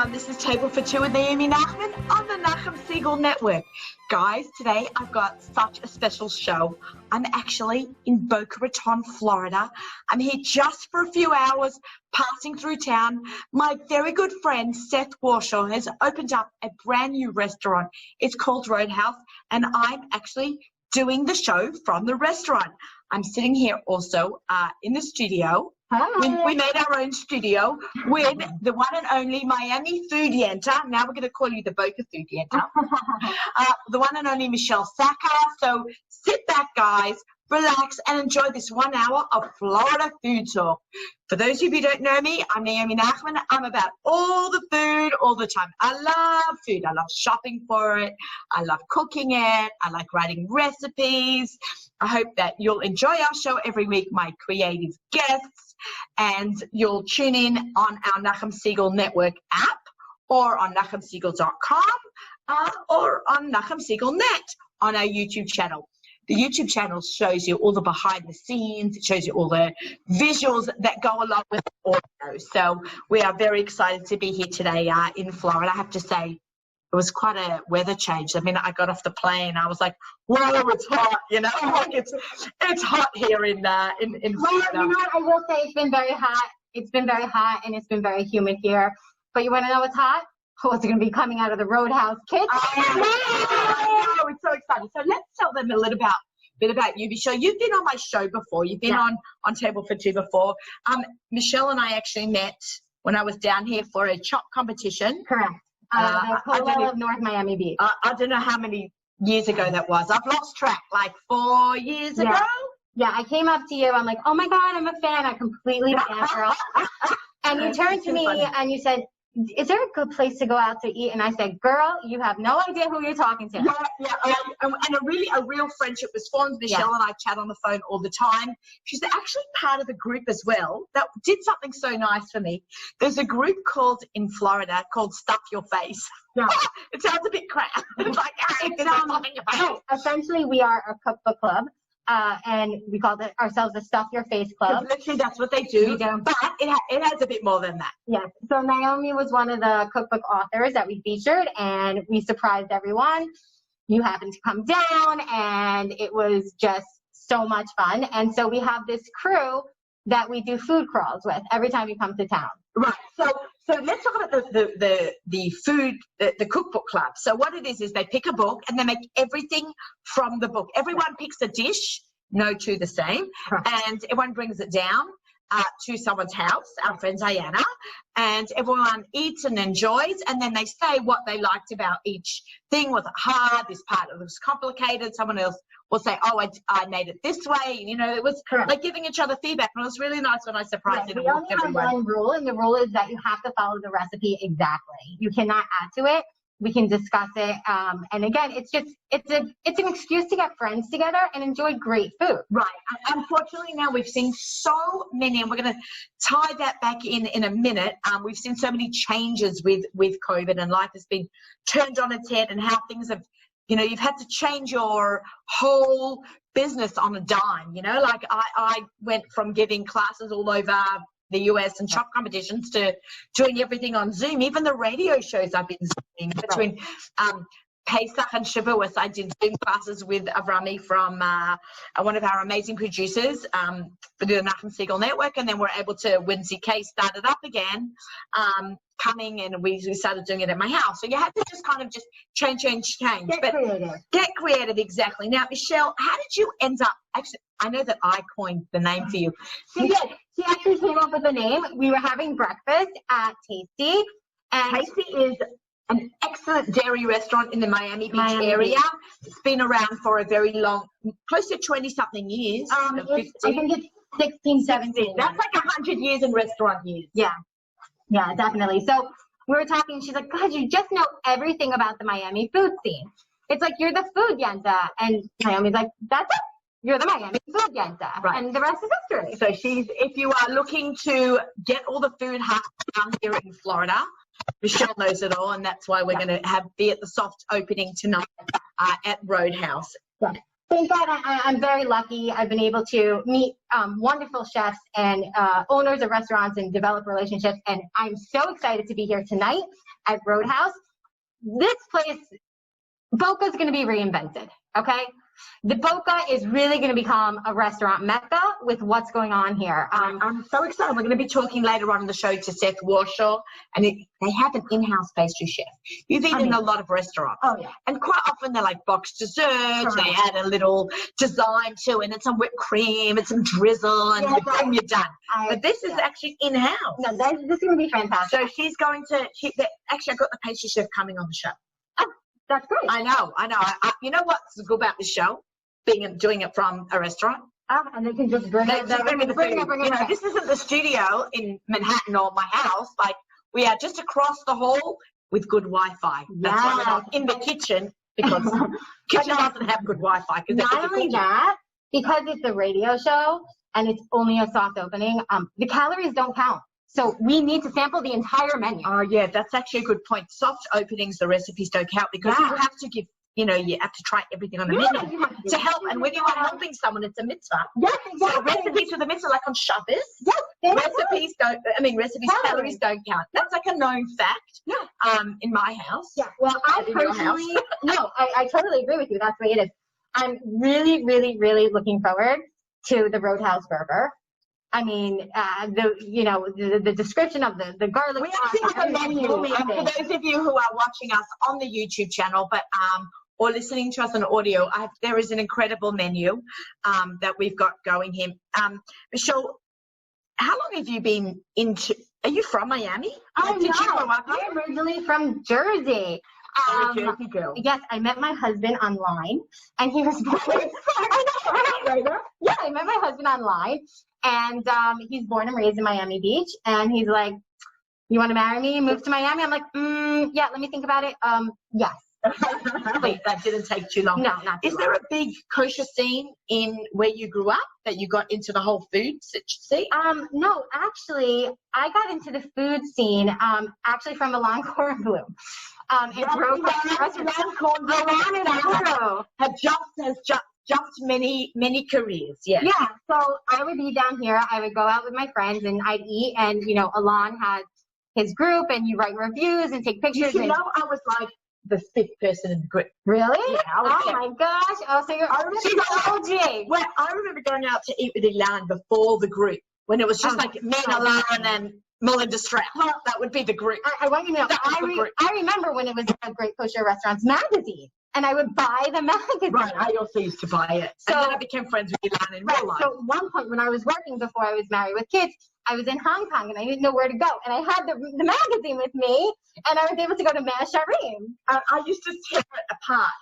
This is Table for Two with Naomi Nachman on the Nachum Segal Network. Guys, today I've got such a special show. I'm actually in Boca Raton, Florida. I'm here just for a few hours, passing through town. My very good friend, Seth Warshaw, has opened up a brand new restaurant. It's called Roadhouse, and I'm actually doing the show from the restaurant. I'm sitting here also in the studio. We made our own studio with the one and only Miami Food Yenta. Now we're going to call you the Boca Food Yenta. The one and only Michelle Saka. So sit back, guys, relax, and enjoy this 1 hour of Florida food talk. For those of you who don't know me, I'm Naomi Nachman. I'm about all the food all the time. I love food. I love shopping for it. I love cooking it. I like writing recipes. I hope that you'll enjoy our show every week, my creative guests, and you'll tune in on our Nachum Segal Network app or on NachumSegal.com or on Nachum Segal Net on our YouTube channel. The YouTube channel shows you all the behind the scenes. It shows you all the visuals that go along with the audio. So we are very excited to be here today in Florida. I have to say, it was quite a weather change. I mean, I got off the plane. I was like, "Whoa, it's hot!" You know, like it's hot here in Florida. Well, you know what? I will say it's been very hot. It's been very hot, and it's been very humid here. But you want to know what's hot? What's going to be coming out of the Roadhouse kitchen? Oh, it's so exciting. So let's tell them a little bit about you, Michelle. You've been on my show before. You've been on Table for Two before. Michelle and I actually met when I was down here for a chop competition. Correct. The Polo of North Miami Beach. I don't know how many years ago that was. I've lost track, like 4 years ago. Yeah, I came up to you. I'm like, "Oh my God, I'm a fan." I completely fangirl. And you turned to me and you said, "Is there a good place to go out to eat?" And I said, "Girl, you have no idea who you're talking to." And a real friendship was formed. Michelle and I chat on the phone all the time. She's actually part of the group as well that did something so nice for me. There's a group in Florida called Stuff Your Face. Yeah. It sounds a bit crap. It's like, essentially, we are a cookbook club. And we call ourselves the Stuff Your Face Club. Literally, that's what they do. But it has a bit more than that. Yes. So Naomi was one of the cookbook authors that we featured, and we surprised everyone. You happened to come down, and it was just so much fun. And so we have this crew that we do food crawls with every time we come to town. Right. So let's talk about the food, the cookbook club. So what it is they pick a book and they make everything from the book. Everyone picks a dish, no two the same, and everyone brings it down to someone's house, our friend Diana, and everyone eats and enjoys, and then they say what they liked about each thing. Was it hard? This part was complicated. Someone else will say, "Oh, I made it this way." You know, it was like giving each other feedback, and it was really nice when I surprised it. We only have one rule, and the rule is that you have to follow the recipe exactly. You cannot add to it. We can discuss it, and again, it's an excuse to get friends together and enjoy great food. Right. Unfortunately, now we've seen so many, and we're going to tie that back in a minute. We've seen so many changes with COVID, and life has been turned on its head, and how things have, you've had to change your whole business on a dime. Like I went from giving classes all over the US and shop competitions to doing everything on Zoom. Even the radio shows I've been Zooming between Pesach and Shavuos. I did Zoom classes with Avrami from one of our amazing producers for the Nachum Segal Network, and then we're able to, when ZK started up again, coming, and we started doing it at my house. So you had to just kind of change. Get creative, exactly. Now, Michelle, how did you end up, actually, I know that I coined the name for you. She actually came up with the name. We were having breakfast at Tasty. And Tasty is an excellent dairy restaurant in the Miami Beach area. It's been around for a very long, close to 20-something years. I think it's 16, 17. That's like 100 years in restaurant years. Yeah, definitely. So we were talking, she's like, "God, you just know everything about the Miami food scene. It's like you're the food Yenta." And Naomi's like, "That's it. You're the Miami food Yenta." Right. And the rest is history. So if you are looking to get all the food down here in Florida, Michelle knows it all, and that's why we're going to be at the soft opening tonight at Roadhouse. Yeah. Thank God I'm very lucky. I've been able to meet wonderful chefs and owners of restaurants and develop relationships. And I'm so excited to be here tonight at Roadhouse. This place, Boca's going to be reinvented, okay? The Boca is really going to become a restaurant mecca with what's going on here. I'm so excited. We're going to be talking later on in the show to Seth Warshaw, and they have an in-house pastry chef. You've eaten in a lot of restaurants. Oh, yeah. And quite often they're like boxed desserts. They add a little design to it and some whipped cream and some drizzle, and boom, you're done. But this is actually in-house. No, this is going to be fantastic. So she's going to, actually, I've got the pastry chef coming on the show. That's great. I know. You know what's good about this show? Doing it from a restaurant. And they can just bring it. Bring it. This isn't the studio in Manhattan or my house. Like, we are just across the hall with good Wi-Fi. That's why we're not in the kitchen, because kitchen doesn't have good Wi-Fi. Not only that, because it's a radio show and it's only a soft opening, the calories don't count. So we need to sample the entire menu. Oh, yeah, that's actually a good point. Soft openings, the recipes don't count, because you have to give, you have to try everything on the menu to help. And when you are helping someone, it's a mitzvah. Yes, exactly. So recipes for the mitzvah, like on Shabbos, calories don't count. That's like a known fact in my house. Yeah, well, I personally, I totally agree with you. That's the way it is. I'm really, really, really looking forward to the Roadhouse burger. I mean, the description of the garlic. We actually have a menu for those of you who are watching us on the YouTube channel, but or listening to us on audio. There is an incredible menu that we've got going here. Michelle, how long have you been into? Are you from Miami? Did you grow up here? I'm originally from Jersey. Jersey girl. Yes, I met my husband online, and he was born. Yeah, I met my husband online. And he's born and raised in Miami Beach. And he's like, you want to marry me and move to Miami? I'm like, yeah, let me think about it. Yes. Wait, that didn't take too long. No, not too long. Is there a big kosher scene in where you grew up that you got into the whole food scene? No, actually, I got into the food scene actually from Milan Corn Bloom. Has just many careers. Yeah. Yeah. So I would be down here. I would go out with my friends and I'd eat. And Alon had his group, and you write reviews and take pictures. I was like the fifth person in the group. Really? Yeah. My gosh. Oh, so she's an OG. Well, I remember going out to eat with Ilan before the group, when it was just like me and Alon and Melinda Strauss. That would be the group. I want you to know. I remember when it was a Great Kosher Restaurants magazine. And I would buy the magazine. Right, I also used to buy it. So, and then I became friends with Ilan in real life. So at one point when I was working before I was married with kids, I was in Hong Kong and I didn't know where to go. And I had the magazine with me, and I was able to go to Mea Shearim. I used to tear it apart.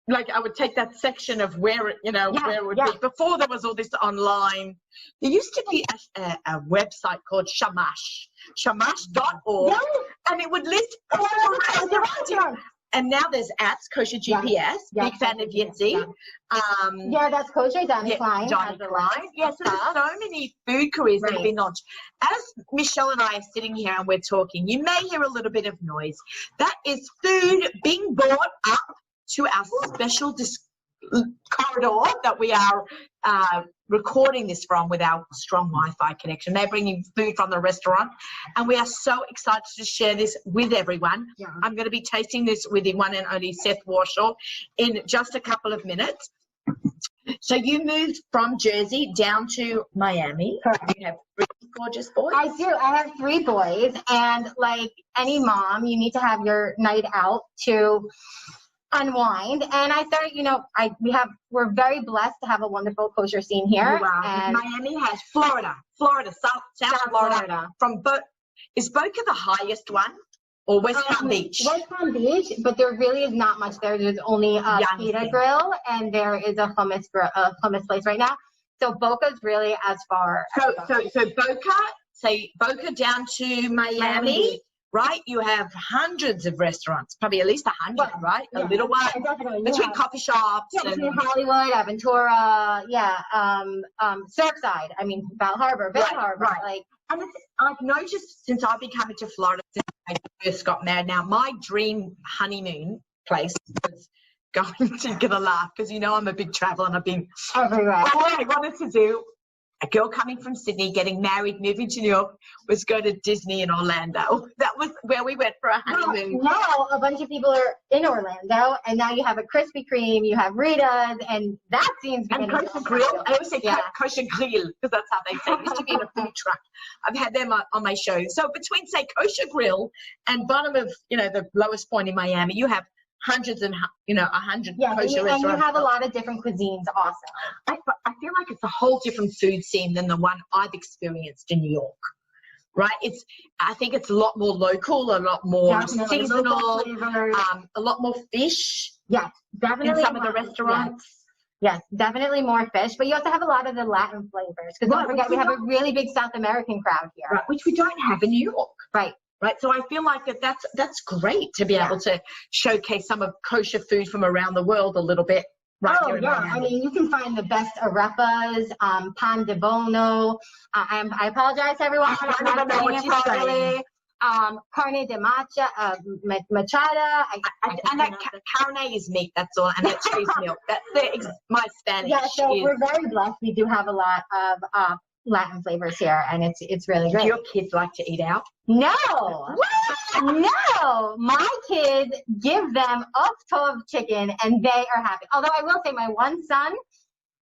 Like, I would take that section of where it, where it would be. Before there was all this online, there used to be a website called Shamash, shamash.org, and it would list all the restaurants. And now there's apps, Kosher GPS, big fan of Yitzi. That's Kosher, Donnie Klein. Donnie Klein. Yes, so there's so many food careers that have been launched. As Michelle and I are sitting here and we're talking, you may hear a little bit of noise. That is food being brought up to our special corridor that we are recording this from with our strong Wi-Fi connection. They're bringing food from the restaurant, and we are so excited to share this with everyone. Yeah. I'm going to be tasting this with the one and only Seth Warshaw in just a couple of minutes. So you moved from Jersey down to Miami. Correct. You have 3 gorgeous boys? I do. I have 3 boys, and like any mom, you need to have your night out to unwind. And I thought, we're very blessed to have a wonderful kosher scene here. Wow. And Miami has Florida, South Florida. Is Boca the highest one, or West Palm Beach? West Palm Beach, but there really is not much there. There's only a pita grill, and there is a hummus place right now. So Boca's really as far. So Boca down to Miami. Right, you have hundreds of restaurants, probably at least 100, right? Yeah, a little one, between coffee shops. Yeah, between Hollywood, Aventura, Surfside. I mean, Val Harbor, Bay Harbor. Right. And I've noticed since I've been coming to Florida, since I first got married. Now, my dream honeymoon place was going to get a laugh, because I'm a big traveler and I've been everywhere. All I wanted to do, a girl coming from Sydney, getting married, moving to New York, was go to Disney in Orlando. That was where we went for a honeymoon. Now a bunch of people are in Orlando, and now you have a Krispy Kreme, you have Rita's, and that seems to be Kosher Grill. I always say Yeah. Kosher Grill because that's how they say it. Used to be in a food truck. I've had them on my show. So between, say, Kosher Grill and bottom of, the lowest point in Miami, you have hundreds and, 100 Yeah, kosher and restaurants. you have a lot of different cuisines also. I feel like it's a whole different food scene than the one I've experienced in New York. Right? I think it's a lot more local, a lot more Definitely seasonal, local flavors. a lot more fish Yes, definitely. in some of the restaurants. Yes, definitely more fish, but you also have a lot of the Latin flavors. Because don't forget, we have a really big South American crowd here. Right, which we don't have in New York. Right. Right, so I feel like that's great to be able to showcase some of kosher food from around the world a little bit. Right here in Miami. I mean, you can find the best arepas, pan de bono. I apologize, everyone. I don't know what you're saying. Carne de machada. And that carne is meat, that's all, and that's cheese milk. That's my Spanish. Yeah, so we're very blessed. We do have a lot of Latin flavors here, and it's really great. Do your kids like to eat out? No. What? No. My kids give them up tov chicken, and they are happy. Although I will say, my one son,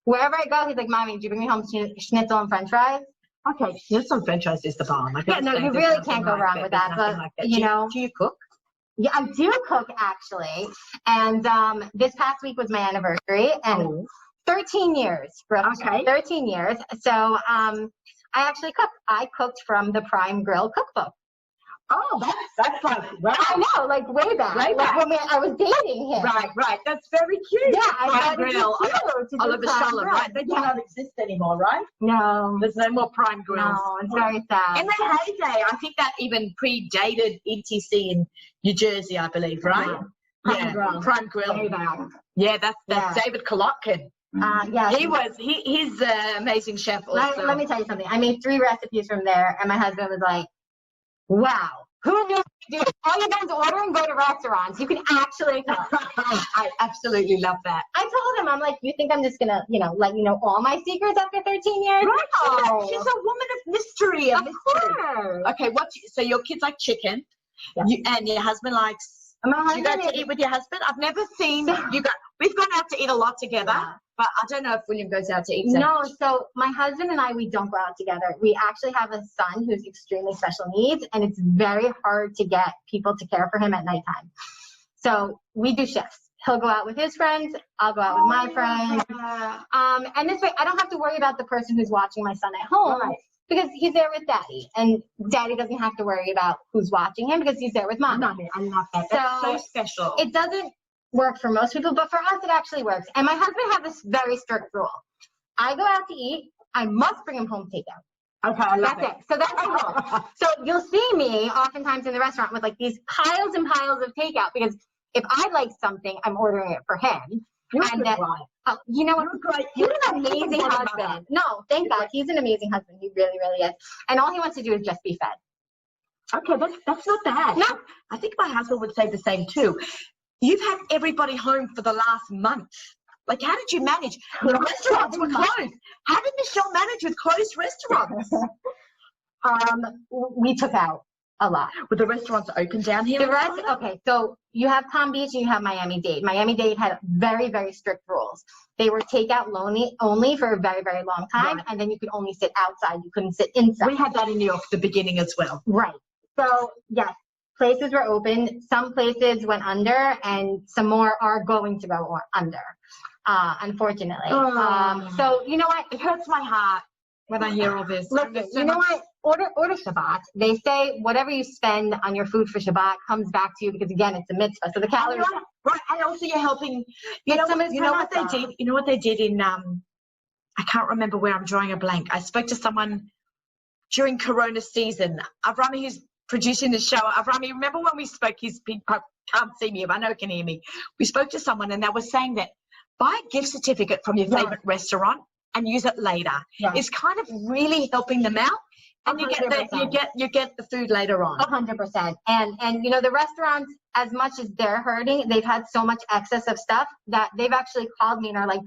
wherever I go, he's like, "Mommy, did you bring me home schnitzel and French fries?" Okay, schnitzel and French fries is the bomb. Yeah, no, you really can't go wrong with that. But do you cook? Yeah, I do cook actually. And this past week was my anniversary, and 13 years. Okay. 13 years. So I actually cooked. I cooked from the Prime Grill cookbook. Oh, that's like, wow. I know, like way back. Way back. Like when I was dating him. Right. That's very cute. Yeah, Prime Grill. Oliver Shalom, right? They do not exist anymore, right? No. There's no more Prime Grills. No, it's very sad. In the heyday, I think that even predated ETC in New Jersey, I believe, right? Yeah. Prime Grill. Way back. Yeah, that's David Kolotkin. Yeah. He's an amazing chef also. Let me tell you something. I made 3 recipes from there, and my husband was like, "Wow, who knew? Dude, all you guys order and go to restaurants. You can actually cook." I absolutely love that. I told him, I'm like, "You think I'm just gonna, let you know all my secrets after 13 years?" Right. No. She's a woman of mystery. Of course. Okay, so your kids like chicken, and your husband likes. Do you go to eat with your husband? I've never seen you go. We've gone out to eat a lot together, but I don't know if William goes out to eat. No, so my husband and I, we don't go out together. We actually have a son who's extremely special needs, and it's very hard to get people to care for him at nighttime. So we do shifts. He'll go out with his friends. I'll go out with my friends. And this way, I don't have to worry about the person who's watching my son at home. Right. Because he's there with daddy, and daddy doesn't have to worry about who's watching him because he's there with mom. I love that. That's so special. It doesn't work for most people, but for us, it actually works. And my husband has this very strict rule. I go out to eat, I must bring him home takeout. Okay, I love That's it. So that's the rule. So you'll see me oftentimes in the restaurant with like these piles and piles of takeout because if I like something, I'm ordering it for him. You're and then, you know what? He's an amazing husband. No, thank God. He's an amazing husband. He really, really is. And all he wants to do is just be fed. Okay, that's not bad. No. I think my husband would say the same too. You've had everybody home for the last month. Like, how did you manage? The restaurants were closed. How did Michelle manage with closed restaurants? We took out a lot. Were the restaurants open down here? Okay, so you have Palm Beach and you have Miami-Dade. Miami-Dade had very, very strict rules. They were takeout only for a very, very long time, and then you could only sit outside. You couldn't sit inside. We had that in New York at the beginning as well. Right. So, yes, places were open. Some places went under, and some more are going to go under, unfortunately. So, you know what? It hurts my heart when I hear all this. Listen, you know what? Order Shabbat. They say whatever you spend on your food for Shabbat comes back to you because, again, it's a mitzvah. So the calories. Right, and also you're helping. You know what they did? You know what they did in I can't remember where. I'm drawing a blank. I spoke to someone during Corona season. Avrami, who's producing the show. Avrami, remember when we spoke? He can't see me, but I know he can hear me. We spoke to someone, and they were saying that buy a gift certificate from your favorite restaurant and use it later. It's kind of really helping them out. And you get the food later on. 100%. And you know, the restaurants, as much as they're hurting, they've had so much excess of stuff that they've actually called me and are like,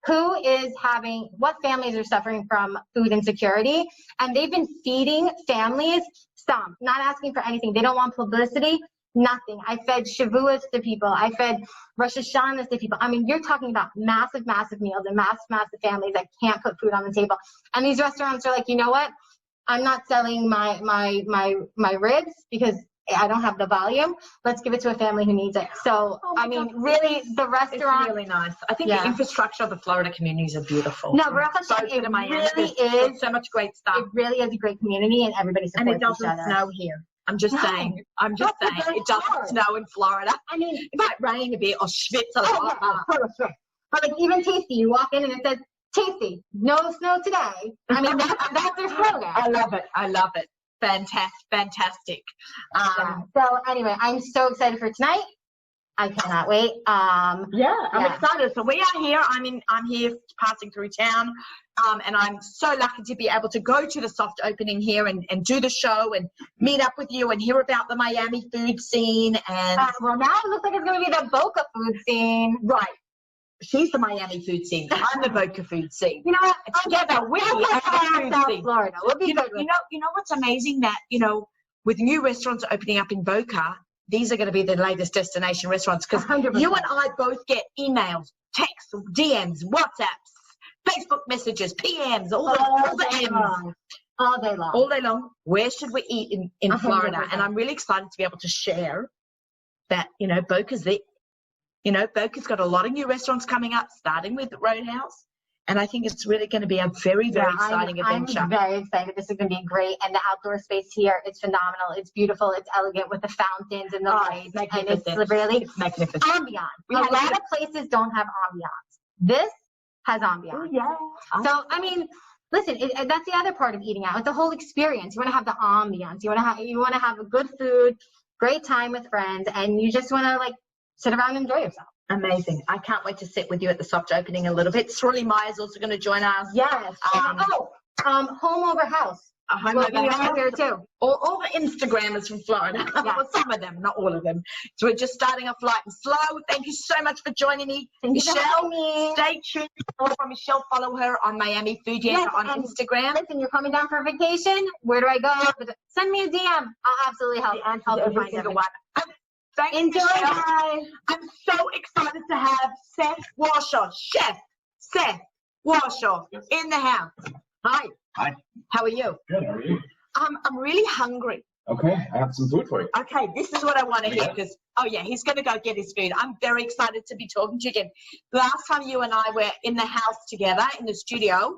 what families are suffering from food insecurity, and they've been feeding families some, not asking for anything. They don't want publicity, nothing. I fed Shavuos to people. I fed Rosh Hashanahs to people. I mean, you're talking about massive, massive meals and massive families that can't put food on the table. And these restaurants are like, you know what? I'm not selling my ribs because I don't have the volume. Let's give it to a family who needs it. So, I mean, really, the restaurant. It's really nice. I think the infrastructure of the Florida communities are beautiful. No, Baruch Hashem, it really is. So much great stuff. It really is a great community, and everybody supports each other. And it doesn't snow here. I'm just saying. It doesn't snow in Florida. I mean, it might rain a bit or schwitz a lot. But like even Tasty, you walk in and it says, Tasty, no snow today. I mean, that's their slogan. I love it. Fantastic. So anyway, I'm so excited for tonight. I cannot wait. I'm excited. So we are here. I'm here passing through town, and I'm so lucky to be able to go to the soft opening here and do the show and meet up with you and hear about the Miami food scene. And well, now it looks like it's going to be the Boca food scene. Right. She's the Miami food scene. I'm the Boca food scene. You know what? Together we are the food scene. Florida. We'll be good. You know what's amazing, that with new restaurants opening up in Boca, these are going to be the latest destination restaurants, because you and I both get emails, texts, DMs, WhatsApps, Facebook messages, PMs, all the M's. All day long. All day long. Where should we eat in Florida? And I'm really excited to be able to share that, Boca's there. Boca's got a lot of new restaurants coming up, starting with Roadhouse. And I think it's really going to be a very, very exciting adventure. I'm very excited. This is going to be great. And the outdoor space here is phenomenal. It's beautiful. It's elegant with the fountains and the lights. And it's really magnificent. Ambiance. A lot of places don't have ambiance. This has ambiance. Oh, yeah. So, I mean, listen, that's the other part of eating out. It's the whole experience. You want to have the ambiance. You want to have a good food, great time with friends, and you just want to sit around and enjoy yourself. Amazing. I can't wait to sit with you at the soft opening a little bit. Sruli Maya's also going to join us. Yes. Home over house. Home over house. Here too. All the Instagrammers from Florida. Yes. Well, some of them, not all of them. So we're just starting off light and slow. Thank you so much for joining me. Thank Michelle, you for having me. Stay tuned. From Michelle, follow her on Miami Food on Instagram. Listen, you're coming down for a vacation. Where do I go? Send me a DM. I'll absolutely help. And help you find everyone. Enjoy, guys. I'm so excited to have Seth Warshaw, Chef Seth Warshaw, in the house. Hi. Hi. How are you? Good. How are you? I'm really hungry. Okay, I have some food for you. Okay, this is what I want to hear, because he's going to go get his food. I'm very excited to be talking to you again. Last time you and I were in the house together in the studio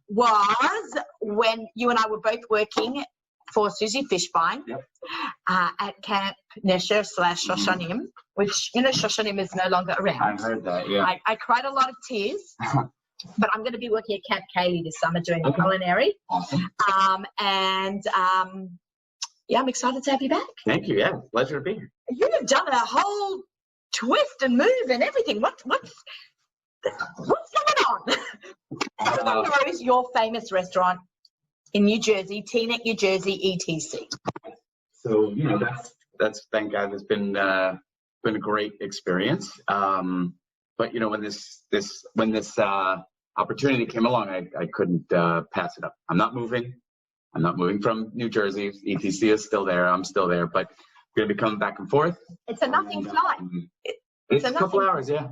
was when you and I were both working for Susie Fishbein at Camp Nesher / Shoshanim, which, Shoshanim is no longer around. I heard that, yeah. I cried a lot of tears, but I'm going to be working at Camp Kaylee this summer doing culinary. Awesome. I'm excited to have you back. Thank you, yeah. Pleasure to be here. You've done a whole twist and move and everything. What's going on? Where is your famous restaurant in New Jersey, Teaneck, New Jersey, ETC? So, that's thank God, it's been a great experience. But when this opportunity came along, I couldn't pass it up. I'm not moving from New Jersey. ETC is still there. I'm still there, but we're gonna be coming back and forth. It's a nothing flight. It's a couple hours, yeah.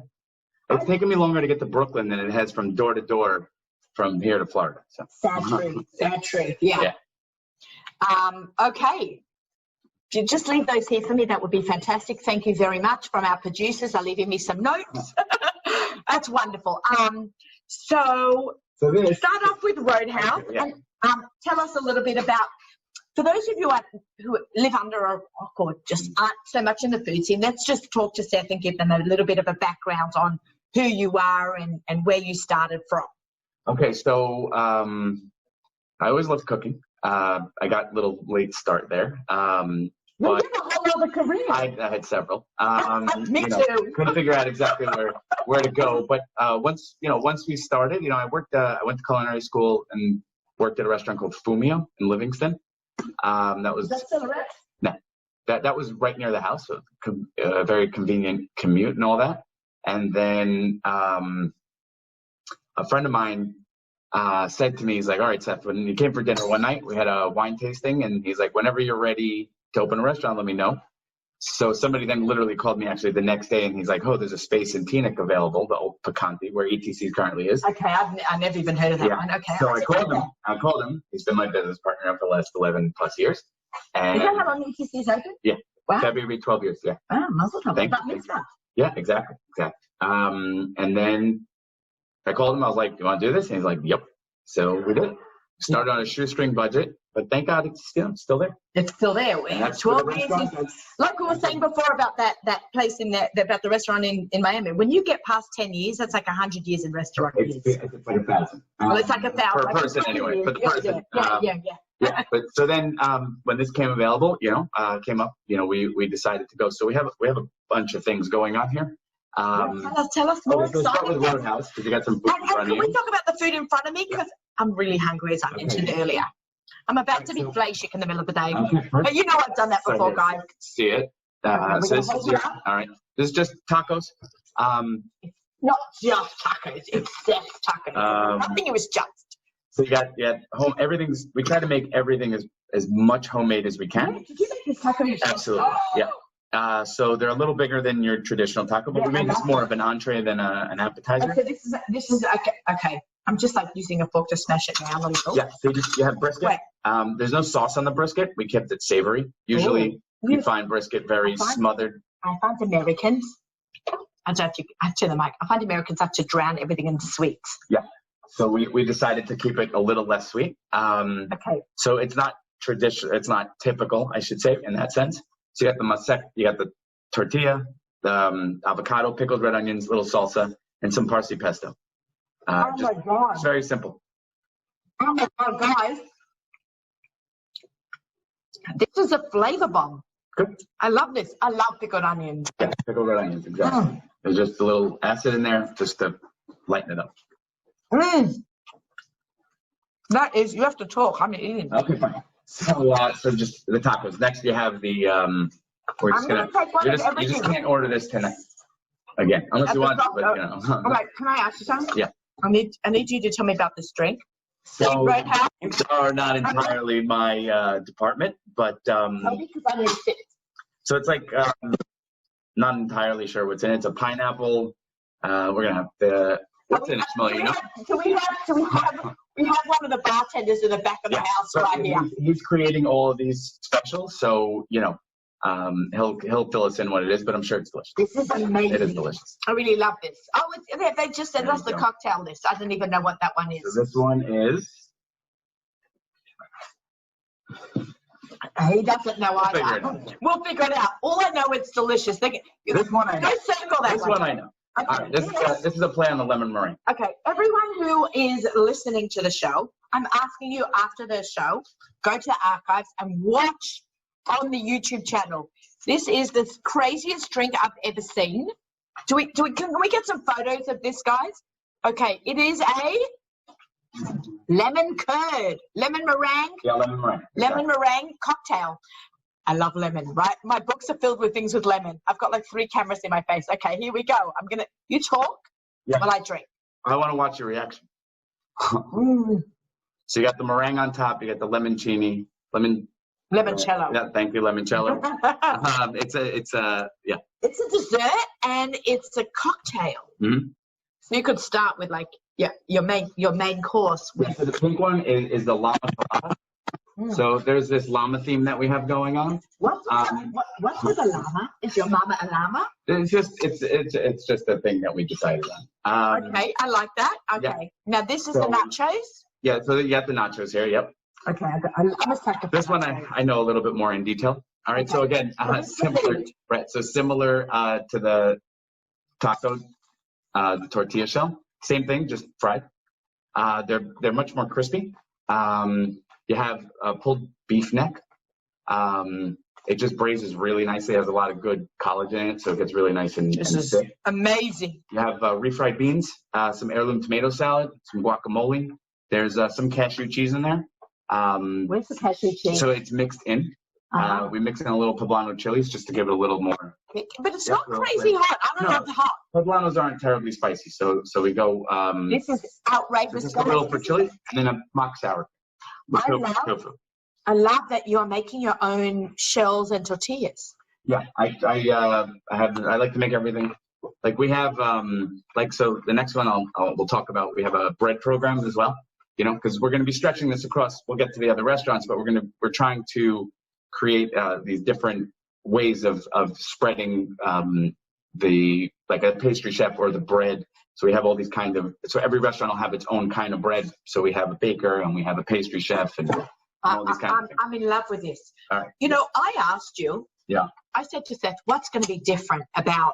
It's taken me longer to get to Brooklyn than it has from door to door from here to Florida. So. Sad truth. Yeah. Okay. If you just leave those here for me, that would be fantastic. Thank you very much. From our producers are leaving me some notes. That's wonderful. So start off with Roadhouse. Yeah. And tell us a little bit about, for those of you who live under a rock or just aren't so much in the food scene, let's just talk to Seth and give them a little bit of a background on who you are and where you started from. Okay, so I always loved cooking. I got a little late start there. Well, you have a whole other career. I had several. Me too. Couldn't figure out exactly where to go. But once we started, I went to culinary school and worked at a restaurant called Fumio in Livingston. Is that still around? No, that was right near the house, so a very convenient commute and all that. And then a friend of mine said to me, he's like, all right, Seth, when you came for dinner one night, we had a wine tasting, and he's like, whenever you're ready to open a restaurant, let me know. So somebody then literally called me actually the next day, and he's like, oh, there's a space in Teaneck available, the old Picante, where ETC currently is. Okay, I never even heard of that one. Okay. So I called him. He's been my business partner for the last 11 plus years. And Is that how long ETC is open? Yeah. Wow. February 12 years, yeah. Wow, muzzle top. Thank you. Yeah, exactly. And then I called him. I was like, "Do you want to do this?" And he's like, "Yep." So we did. Started on a shoestring budget, but thank God it's still there. It's still there. And that's 12 years. Like we were saying before about that place in there, about the restaurant in Miami. When you get past 10 years, that's like 100 years in restaurant years. It's like 1,000. Well, it's like 1,000. Per like person anyway. For the person. Yeah. But so then when this came available, came up, we decided to go. So we have a bunch of things going on here. Tell us more. So start with Roadhouse because you got some food in front of you. Can we talk about the food in front of me? Because I'm really hungry, as I mentioned earlier. I'm about to be flashing in the middle of the day. Okay, but you know I've done that before, guys. See it. So this is all right. This is just tacos. Not just tacos. It's just tacos. I think it was just. So you got home. Everything's. We try to make everything as much homemade as we can. Did you make this taco yourself? Absolutely. Yeah. So they're a little bigger than your traditional taco, but we made this more of an entree than an appetizer. So this is okay. I'm just like using a fork to smash it down a little. Yeah. So you have brisket. There's no sauce on the brisket. We kept it savory. Usually you find brisket very smothered. I find Americans. I don't have to the mic. I find Americans have to drown everything into sweets. Yeah. So we decided to keep it a little less sweet. Okay. So it's not traditional. It's not typical, I should say, in that sense. So you got the masek, you got the tortilla, the avocado, pickled red onions, little salsa, and some parsley pesto. Oh my God. It's very simple. Oh my God, guys. This is a flavor bomb. Good. I love this. I love pickled onions. Yeah, pickled red onions, exactly. There's just a little acid in there just to lighten it up. That is, you have to talk. I'm eating. Okay, fine. So just the tacos. Next, you have the. We're just gonna. You just can't order this tonight. Again, unless you want to, but All right, can I ask you something? Yeah. I need you to tell me about this drink. So Roadhouse. these are not entirely my department, but Because I need it. so it's like not entirely sure what's in it. It's a pineapple. We're gonna have the. What's in it, Shmuel? We have one of the bartenders in the back of the house right here. He's creating all of these specials, so he'll fill us in what it is, but I'm sure it's delicious. This is amazing. It is delicious. I really love this. Oh, they just sent us the cocktail list. I don't even know what that one is. So this one is. He doesn't know either. We'll figure it out. All I know, it's delicious. This one I know. This one I know. Okay. All right, this is a play on the lemon meringue. Okay, everyone who is listening to the show, I'm asking you after the show, go to archives and watch on the YouTube channel. This is the craziest drink I've ever seen. Can we get some photos of this, guys? Okay, it is a lemon curd, lemon meringue. Yeah, lemon meringue. Lemon meringue cocktail. I love lemon, right? My books are filled with things with lemon. I've got like 3 cameras in my face. Okay, here we go. You talk while I drink. I want to watch your reaction. So you got the meringue on top. You got the limoncello. Limoncello. Thank you, limoncello. It's a dessert and it's a cocktail. Mm-hmm. So you could start with like your main course. So the pink one is the llama colada. So there's this llama theme that we have going on. What's with a llama? Is your mama a llama? It's just a thing that we decided on. Okay, I like that. Okay, yeah. Now this is the nachos. Yeah, so you have the nachos here. Yep. Okay, I'm a sucker. This one I know a little bit more in detail. All right, okay. So again, similar, right? So similar to the taco, the tortilla shell. Same thing, just fried. They're much more crispy. You have pulled beef neck. It just braises really nicely. It has a lot of good collagen in it, so it gets really nice and thick. Amazing. You have refried beans, some heirloom tomato salad, some guacamole. There's some cashew cheese in there. Where's the cashew cheese? So it's mixed in. We mix in a little poblano chilies just to give it a little more. But it's not crazy hot. I don't have the hot. Poblanos aren't terribly spicy, so we go. This is outrageous. Just a little for chili, and then a mock sour. I love that you are making your own shells and tortillas. Yeah, I like to make everything. Like we have so the next one we'll talk about. We have a bread program as well. You know, because we're going to be stretching this across. We'll get to the other restaurants, but we're trying to create these different ways of spreading like a pastry chef or the bread. So we have all these so every restaurant will have its own kind of bread. So we have a baker and we have a pastry chef and all these kind of things. I'm in love with this. All right. You know, I asked you. Yeah. I said to Seth, what's going to be different about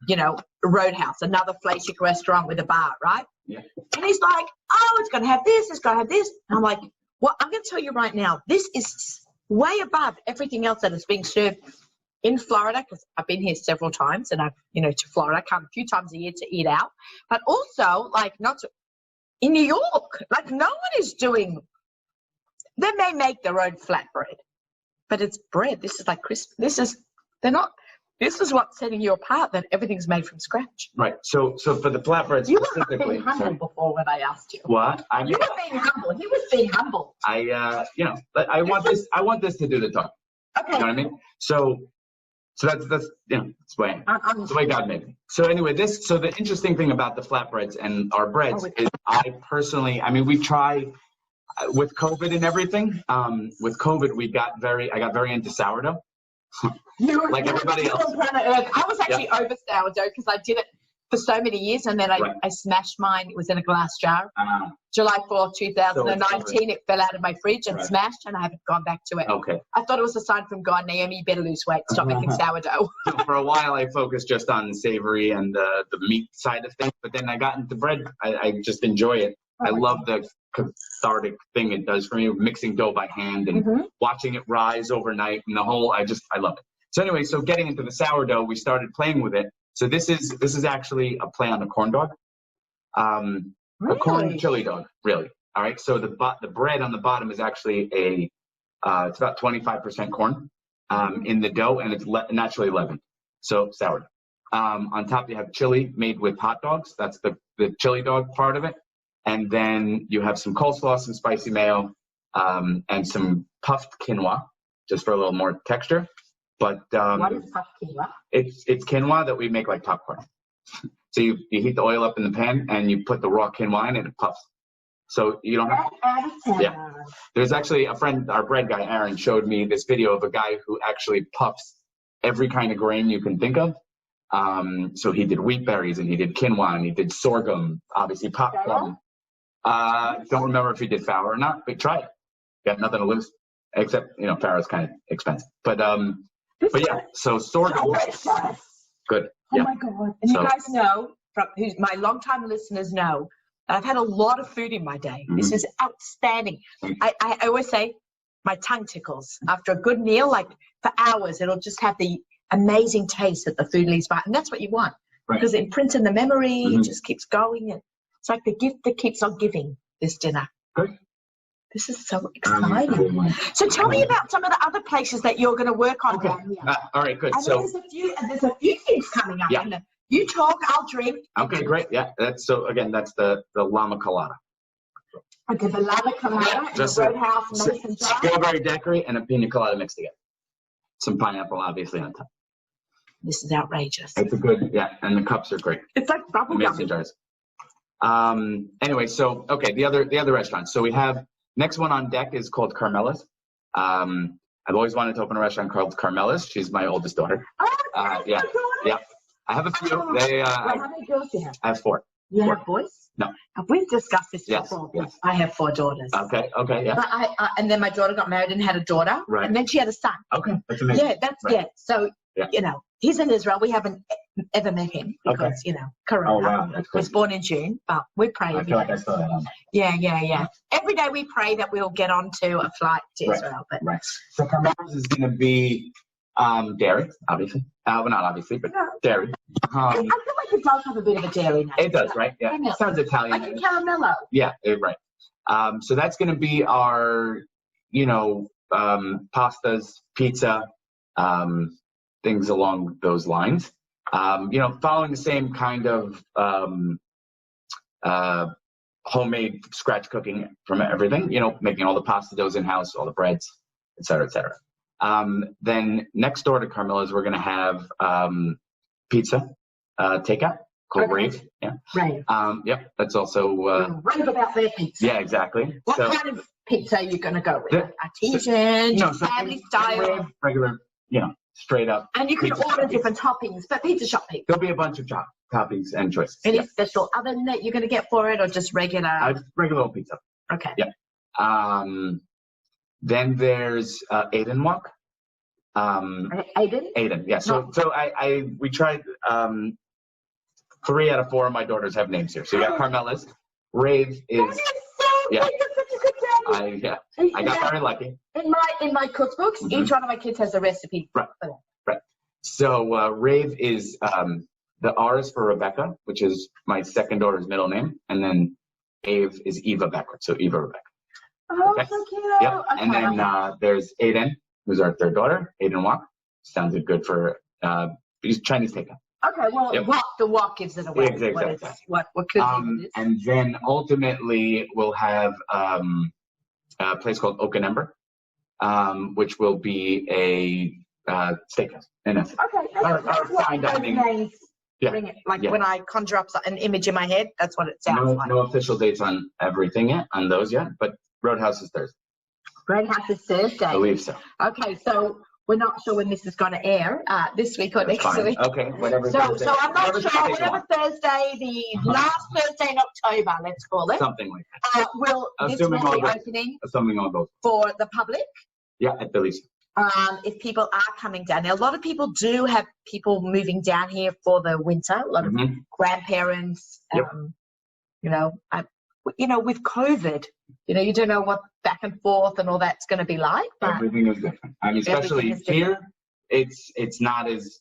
your, Roadhouse, another Flashik restaurant with a bar, right? Yeah. And he's like, oh, it's going to have this, it's going to have this. And I'm like, well, I'm going to tell you right now, this is way above everything else that is being served in Florida, because I've been here several times, and I've, to Florida, come a few times a year to eat out. But also, in New York, no one is doing, they may make their own flatbread, but it's bread. This is like crisp. This is what's setting you apart, that everything's made from scratch. Right. So for the flatbread You specifically. were being humble before when I asked you. What? You were being humble. He was being humble. I want this to do the talk. Okay. You know what I mean? So that's that's the way God made me. So anyway, so the interesting thing about the flatbreads and our breads is I we try with COVID and everything. With COVID, I got very into sourdough. Like everybody else. I was actually over sourdough because I did it for so many years, and then I smashed mine. It was in a glass jar. July 4th, 2019, it fell out of my fridge and smashed, and I haven't gone back to it. Okay. I thought it was a sign from God, Naomi, you better lose weight. Stop making sourdough. So for a while, I focused just on savory and the meat side of things, but then I got into bread. I just enjoy it. I love the cathartic thing it does for me, mixing dough by hand and watching it rise overnight and I love it. So anyway, getting into the sourdough, we started playing with it. So this is actually a play on a corn dog, a corn chili dog, really. All right. So the bread on the bottom is actually it's about 25% corn in the dough, and it's naturally leavened. So sourdough. On top you have chili made with hot dogs. That's the chili dog part of it. And then you have some coleslaw, some spicy mayo, and some puffed quinoa, just for a little more texture. But what is puffed quinoa? It's quinoa that we make like popcorn. So you heat the oil up in the pan and you put the raw quinoa in and it puffs. So you don't have. Yeah. There's actually a friend, our bread guy, Aaron, showed me this video of a guy who actually puffs every kind of grain you can think of. So he did wheat berries and he did quinoa and he did sorghum, obviously popcorn. Don't remember if he did flour or not, but try it. Got nothing to lose, except flour is kind of expensive. But yeah, so sorghum. Good. Oh my God! And you guys know, my longtime listeners know, I've had a lot of food in my day. This is outstanding. I always say my tongue tickles after a good meal, like for hours. It'll just have the amazing taste that the food leaves behind, and that's what you want because it imprints in the memory. It just keeps going, and it's like the gift that keeps on giving. This dinner. Good. This is so exciting. So tell me about some of the other places that you're going to work on down here. All right, good. And so there's a few things coming up. Yeah. You talk, I'll drink. Okay, great. Yeah, that's the llama colada. Okay, the llama colada and the Roadhouse Mason jar. Strawberry daiquiri and a pina colada mixed together. Some pineapple, obviously, on top. This is outrageous. It's a good, and the cups are great. It's like bubble gum. Mason jars. Anyway, the other restaurants. So we have. Next one on deck is called Carmela's. I've always wanted to open a restaurant called Carmela's. She's my oldest daughter. Oh, yeah. I have a few. How many girls do you have? I have 4. You 4. have boys? No. We've discussed this Yes, before. yes. I have 4 daughters. Okay, yeah. But and then my daughter got married and had a daughter. Right. And then she had a son. Okay, that's amazing. Yeah, So, he's in Israel. We haven't ever met him because, Corona. Oh, wow. That's was born in June, but we pray. I feel like I saw that on. Yeah. Every day we pray that we'll get onto a flight to Israel. But Right. So Carmela's is going to be dairy, obviously. Well, not obviously, but dairy. I feel like it does have a bit of a dairy name. It does, right? Yeah. It sounds Italian. Like a caramello. Yeah, right. So that's going to be our, pastas, pizza, things along those lines. Following the same kind of homemade scratch cooking from everything, making all the pasta doughs in-house, all the breads, et cetera, et cetera. Then next door to Carmilla's, we're going to have pizza takeout called Rave. Yeah. Rave. Yep. That's also. Rave about their pizza. Yeah, exactly. What kind of pizza are you going to go with? Artesian, family style? Regular, straight up. And you can order different toppings for pizza shop people. There'll be a bunch of toppings and choices. Any special oven that you're going to get for it, or just regular? Regular old pizza. Okay. Yep. Then there's Aiden Walk. Aiden, yeah. So we tried 3 out of 4 of my daughters have names here. So you got Carmella's. Rave is I got very lucky. In my cookbooks, each one of my kids has a recipe. Right. So Rave is the R is for Rebecca, which is my second daughter's middle name, and then Ave is Eva backwards, so Eva Rebecca. Oh, okay. So cute. Yep. Okay. And then there's Aiden, who's our third daughter. Aiden Wok sounded good for he's Chinese takeout. Okay, well, the wok gives it away. Exactly. What cuisine it is. And then ultimately we'll have a place called Oak and Ember, which will be a steakhouse. In essence. Okay, that's fine dining. Yeah. Bring it. When I conjure up an image in my head, that's what it sounds like. No official dates on everything yet, on those yet, but Roadhouse is Thursday. Roadhouse is Thursday. I believe so. Okay, so we're not sure when this is going to air, this week or next week. Okay, whatever. So I'm not sure. Whatever Thursday, the last Thursday in October, let's call it. Something like that. This will be opening for the public. Yeah, I believe so. If people are coming down. Now, a lot of people do have people moving down here for the winter. A lot of grandparents, with COVID, you don't know what back and forth and all that's going to be like. But everything is different. I mean, especially here, it's not as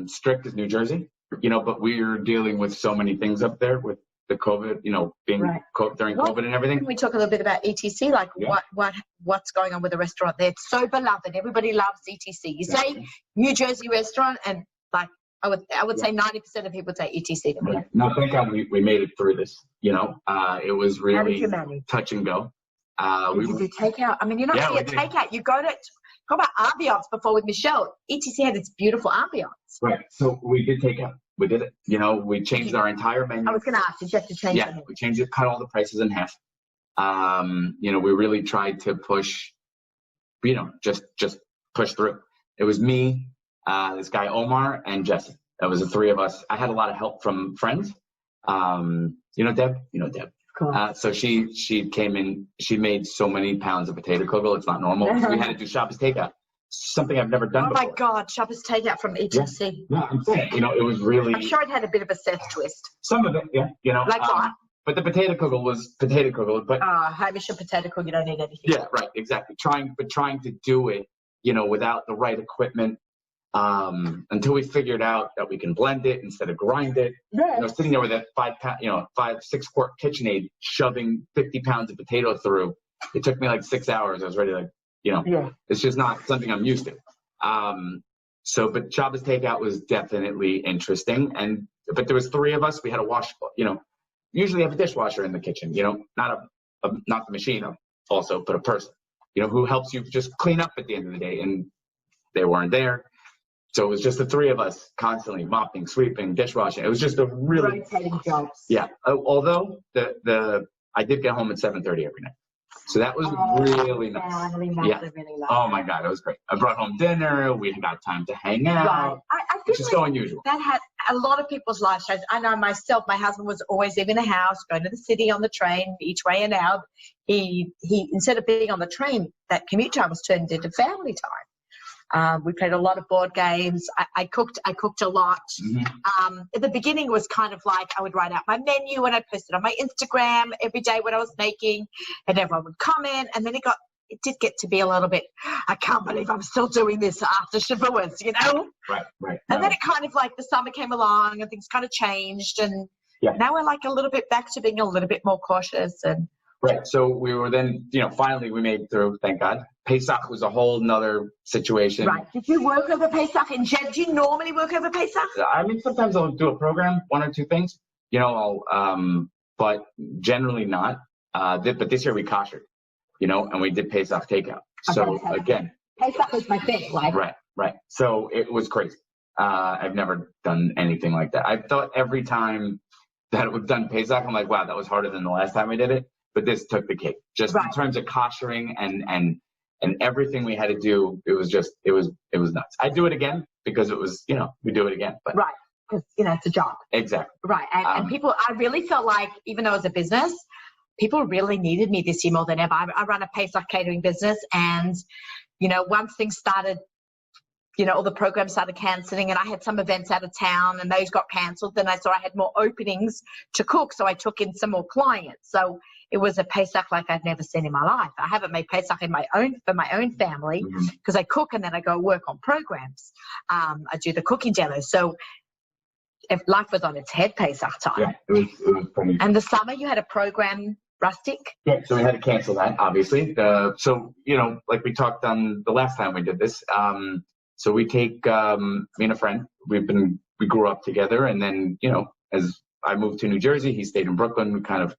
strict as New Jersey, but we're dealing with so many things up there with the COVID, being during COVID and everything. Can we talk a little bit about ETC? What's going on with the restaurant there? It's so beloved. Everybody loves ETC. You say New Jersey restaurant, and I would say 90% of people say ETC to me. No, thank God we made it through this. It was really touch and go. We do takeout. I mean, you're not going to takeout. You go to talk about ambiance before with Michelle. ETC had its beautiful ambiance. Right. So we did takeout. We did it. We changed our entire menu. I was going to ask, did you have to change it? Yeah, we changed it, cut all the prices in half. We really tried to push, just push through. It was me, this guy Omar, and Jesse. That was the 3 of us. I had a lot of help from friends. Deb? Deb. Cool. So she came in. She made so many pounds of potato kugel. It's not normal. We had to do Shabbos takeout. Something I've never done before. Oh my God, Shabbos takeout from ETC. Yeah, I'm saying, it was really. I'm sure it had a bit of a Seth twist. Some of it, yeah, Like what? But the potato kugel was potato kugel. But Hamish and potato kugel, you don't need anything. Yeah, right, exactly. Trying to do it, without the right equipment, until we figured out that we can blend it instead of grind it. Right. Sitting there with a 5-6 quart KitchenAid, shoving 50 pounds of potato through. It took me like 6 hours. I was ready to. It's just not something I'm used to. But Shabbos takeout was definitely interesting. But there was 3 of us. We had a wash, usually have a dishwasher in the kitchen, not the machine also, but a person, who helps you just clean up at the end of the day. And they weren't there. So it was just the 3 of us constantly mopping, sweeping, dishwashing. It was just a really rotating jobs. Yeah. Although I did get home at 7:30 every night. So that was really nice. Really nice. Oh my God, it was great. I brought home dinner. We got time to hang out. Right. I which is so unusual. That had a lot of people's lives changed. I know myself, my husband was always leaving the house, going to the city on the train each way and out. He instead of being on the train, that commute time was turned into family time. We played a lot of board games. I cooked a lot. Mm-hmm. At the beginning, it was kind of like I would write out my menu and I'd post it on my Instagram every day what I was making, and everyone would comment. And then it did get to be a little bit, I can't believe I'm still doing this after Shavuos, Right. And then it kind of like the summer came along and things kind of changed. And now we're like a little bit back to being a little bit more cautious. And Right. So we were then, finally we made it through, thank God. Pesach was a whole nother situation. Right. Did you work over Pesach in Jen? Do you normally work over Pesach? I mean, sometimes I'll do a program, one or two things, but generally not. But this year we koshered, and we did Pesach takeout. So again, Pesach was my thing. Right. So it was crazy. I've never done anything like that. I thought every time that we've done Pesach, I'm like, wow, that was harder than the last time we did it. But this took the cake, just in terms of koshering and everything we had to do. It was nuts. I'd do it again because it was, we do it again. But right, because it's a job. Exactly. Right, and people, I really felt like, even though it was a business, people really needed me this year more than ever. I run a Pesach catering business, and once things started, all the programs started cancelling, and I had some events out of town, and those got cancelled. Then I saw I had more openings to cook, so I took in some more clients. So it was a Pesach like I'd never seen in my life. I haven't made Pesach for my own family because I cook and then I go work on programs. I do the cooking demos. So if life was on its head Pesach time. Yeah, it was pretty. And the summer you had a program, Rustic? Yeah, so we had to cancel that, obviously. So, like we talked on the last time we did this. So we take me and a friend. We grew up together, and then, as I moved to New Jersey, he stayed in Brooklyn. We kind of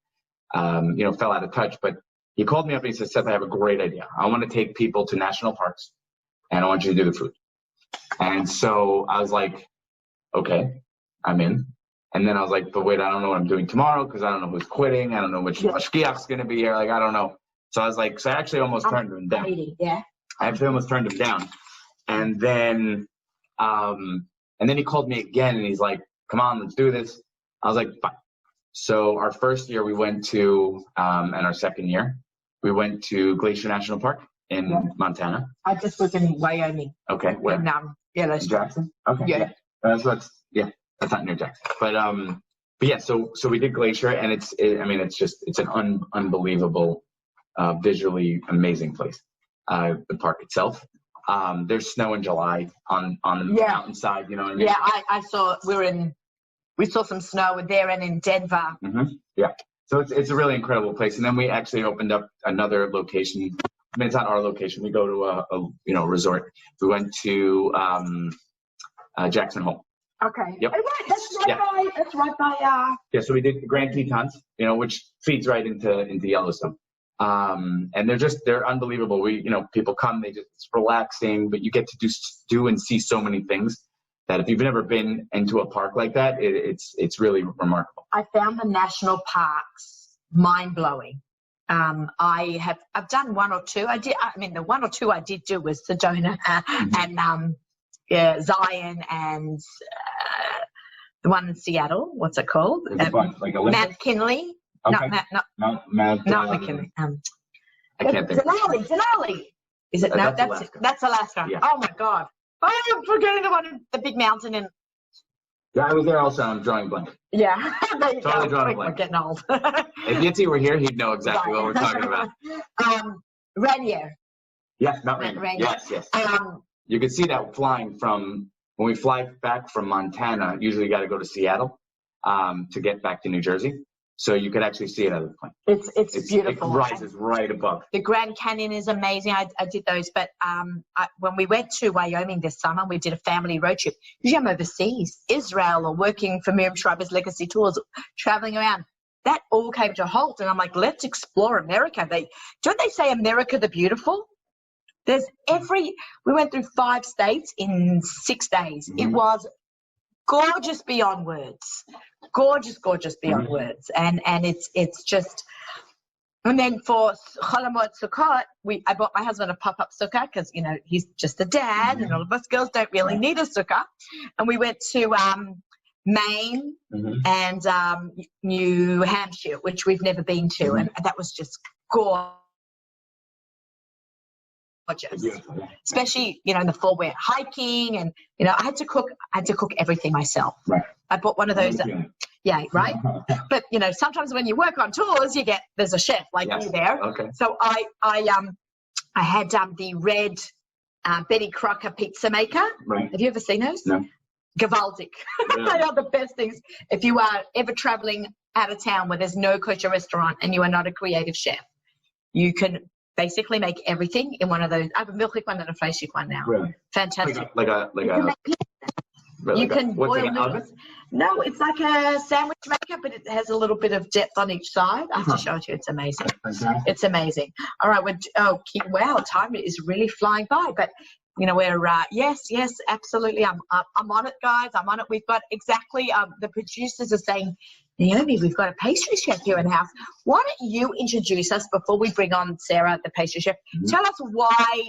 fell out of touch, but he called me up and he said, Seth, I have a great idea. I want to take people to national parks and I want you to do the food. And so I was like, okay, I'm in. And then I was like, but wait, I don't know what I'm doing tomorrow because I don't know who's quitting. I don't know which mashgiach's going to be here. Like, I don't know. So I was like, I actually almost turned him down. Yeah. I actually almost turned him down. And then he called me again and he's like, come on, let's do this. I was like, fine. So our first year we went to, and our second year, we went to Glacier National Park in Montana. I just was in Wyoming. Okay, where? In Yellowstone. Jackson? Okay. Yeah. That's not near Jackson. But yeah, so we did Glacier, and it's an unbelievable, visually amazing place. The park itself. There's snow in July on the mountainside, you know what I mean? Yeah, I saw, we saw some snow there and in Denver. Mm-hmm. Yeah. So it's a really incredible place. And then we actually opened up another location. I mean, it's not our location. We go to a resort. We went to Jackson Hole. Okay. Yep. That's right by. Yeah. So we did the Grand Tetons, which feeds right into Yellowstone. And they're unbelievable. People come, it's relaxing, but you get to do and see so many things that if you've never been into a park like that, it's really remarkable. I found the national parks mind-blowing. I've done one or two. The one or two I did do was Sedona and Zion and the one in Seattle. What's it called? Like Mount McKinley. Okay. Not McKinley. I can't think. Denali. Is it? No, that's Alaska. Yeah. Oh my God. I'm forgetting the big mountain in. Yeah, I was there also. I'm drawing blank. Yeah. Totally drawing blank. We're getting old. If Yitzi were here, he'd know exactly what we're talking about. Rainier. Yes, Mount Rainier. Yes. You can see that flying from when we fly back from Montana. Usually, you got to go to Seattle to get back to New Jersey. So you could actually see it out of the plane. It's beautiful. It rises right above. The Grand Canyon is amazing. I did those, but when we went to Wyoming this summer, we did a family road trip. Usually I'm overseas, Israel, or working for Miriam Schreiber's Legacy Tours, traveling around. That all came to a halt, and I'm like, let's explore America. Don't they say America the beautiful? We went through 5 states in 6 days. Mm-hmm. It was gorgeous beyond words. Gorgeous beyond words. And it's just, and then for Chol Hamoed Sukkot, I bought my husband a pop-up sukkah because, he's just a dad and all of us girls don't really need a sukkah. And we went to Maine and New Hampshire, which we've never been to. And that was just gorgeous. Especially, in the fall we're hiking and, I had to cook everything myself. Right. I bought one of those. Yeah, right. But, sometimes when you work on tours, there's a chef like you there. Okay. So I had the red Betty Crocker pizza maker. Right. Have you ever seen those? No. Gewaltig. They are the best things. If you are ever traveling out of town where there's no kosher restaurant and you are not a creative chef, you can basically make everything in one of those. I have a milchik one and a fleischik one now. Really? Fantastic. You You can what's boil like an oven? noodles. No, it's like a sandwich maker, but it has a little bit of depth on each side. I have to show it to you. It's amazing. Fantastic. It's amazing. All right. Wow, time is really flying by. But, you know, we're, yes, absolutely. I'm on it, guys. I'm on it. We've got exactly, the producers are saying, Naomi, we've got a pastry chef here in the house. Why don't you introduce us before we bring on Sarah, the pastry chef? Mm-hmm. Tell us why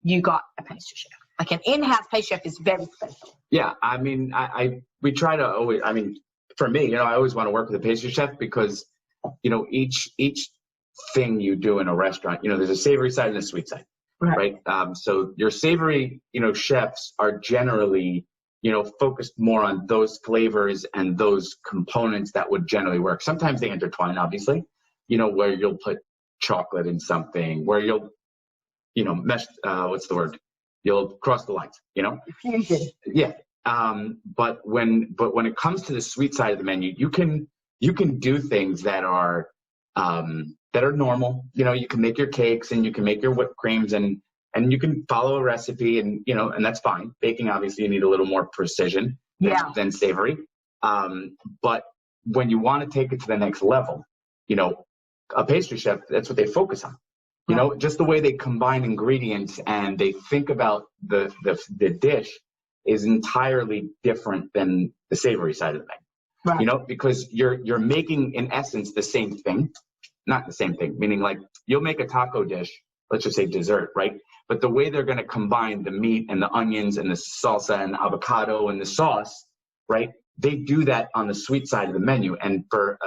you got a pastry chef. Like an in-house pastry chef is very special. Yeah, I mean, we try to always. I mean, for me, you know, I always want to work with a pastry chef because, you know, each thing you do in a restaurant, you know, there's a savory side and a sweet side, right? So your savory, you know, chefs are generally, you know, focused more on those flavors and those components that would generally work. Sometimes they intertwine, obviously, you know, where you'll put chocolate in something, where you'll, you know, mesh. What's the word? You'll cross the lines, you know? Fusion. Yeah. But when it comes to the sweet side of the menu, you can do things that are normal. You know, you can make your cakes and you can make your whipped creams and you can follow a recipe and, you know, and that's fine. Baking, obviously, you need a little more precision than savory. But when you want to take it to the next level, you know, a pastry chef, that's what they focus on. You know, just the way they combine ingredients and they think about the dish is entirely different than the savory side of the menu. Right. You know, because you're making in essence the same thing, not the same thing, meaning like you'll make a taco dish, let's just say dessert, right? But the way they're going to combine the meat and the onions and the salsa and the avocado and the sauce, right? They do that on the sweet side of the menu. And for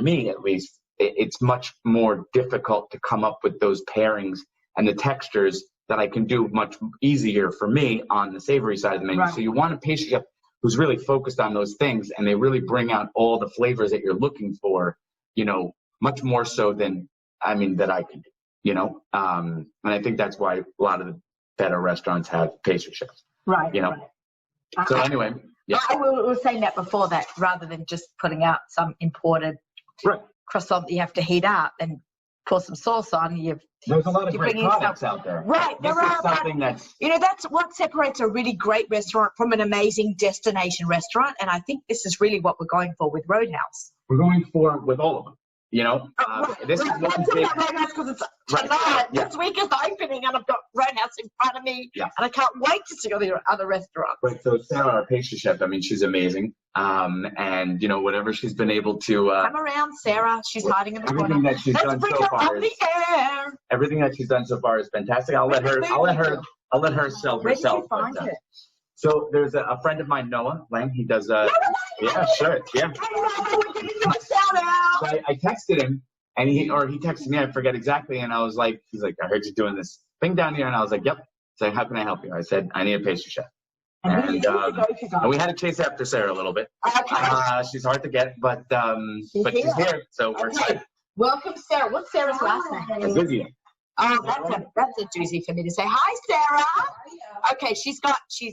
me, at least, it's much more difficult to come up with those pairings and the textures that I can do much easier for me on the savory side of the menu. Right. So you want a pastry chef who's really focused on those things and they really bring out all the flavors that you're looking for, you know, much more so than I can do, you know? And I think that's why a lot of the better restaurants have pastry chefs. Right. You know? Right. So anyway, yeah. I was saying that before that rather than just putting out some imported croissant that you have to heat up and pour some sauce on. There's a lot of great products out there. Right. There are something that's... You know, that's what separates a really great restaurant from an amazing destination restaurant. And I think this is really what we're going for with Roadhouse. We're going for with all of them. You know, this is one big... Roadhouse because it's tonight. This week is opening and I've got Roadhouse in front of me. Yeah. And I can't wait to see all the other restaurants. Right. So Sarah, our pastry chef, I mean, she's amazing. And, you know, whatever she's been able to... Come around, Sarah. She's hiding in the corner. Everything that she's done so far is... Everything that she's done so far is fantastic. I'll let her sell herself. Where did you find it? So there's a friend of mine, Noah Lang. He does yeah, sure, yeah. So I texted him, and he texted me. I forget exactly, and I was like, he's like, I heard you doing this thing down here, and I was like, yep. So how can I help you? I said, I need a pastry chef. And we had to chase after Sarah a little bit. Okay. She's hard to get, but she's here, so we're excited. Welcome, Sarah. What's Sarah's last name? Vivian. Oh, that's a doozy for me to say. Hi, Sarah. Okay,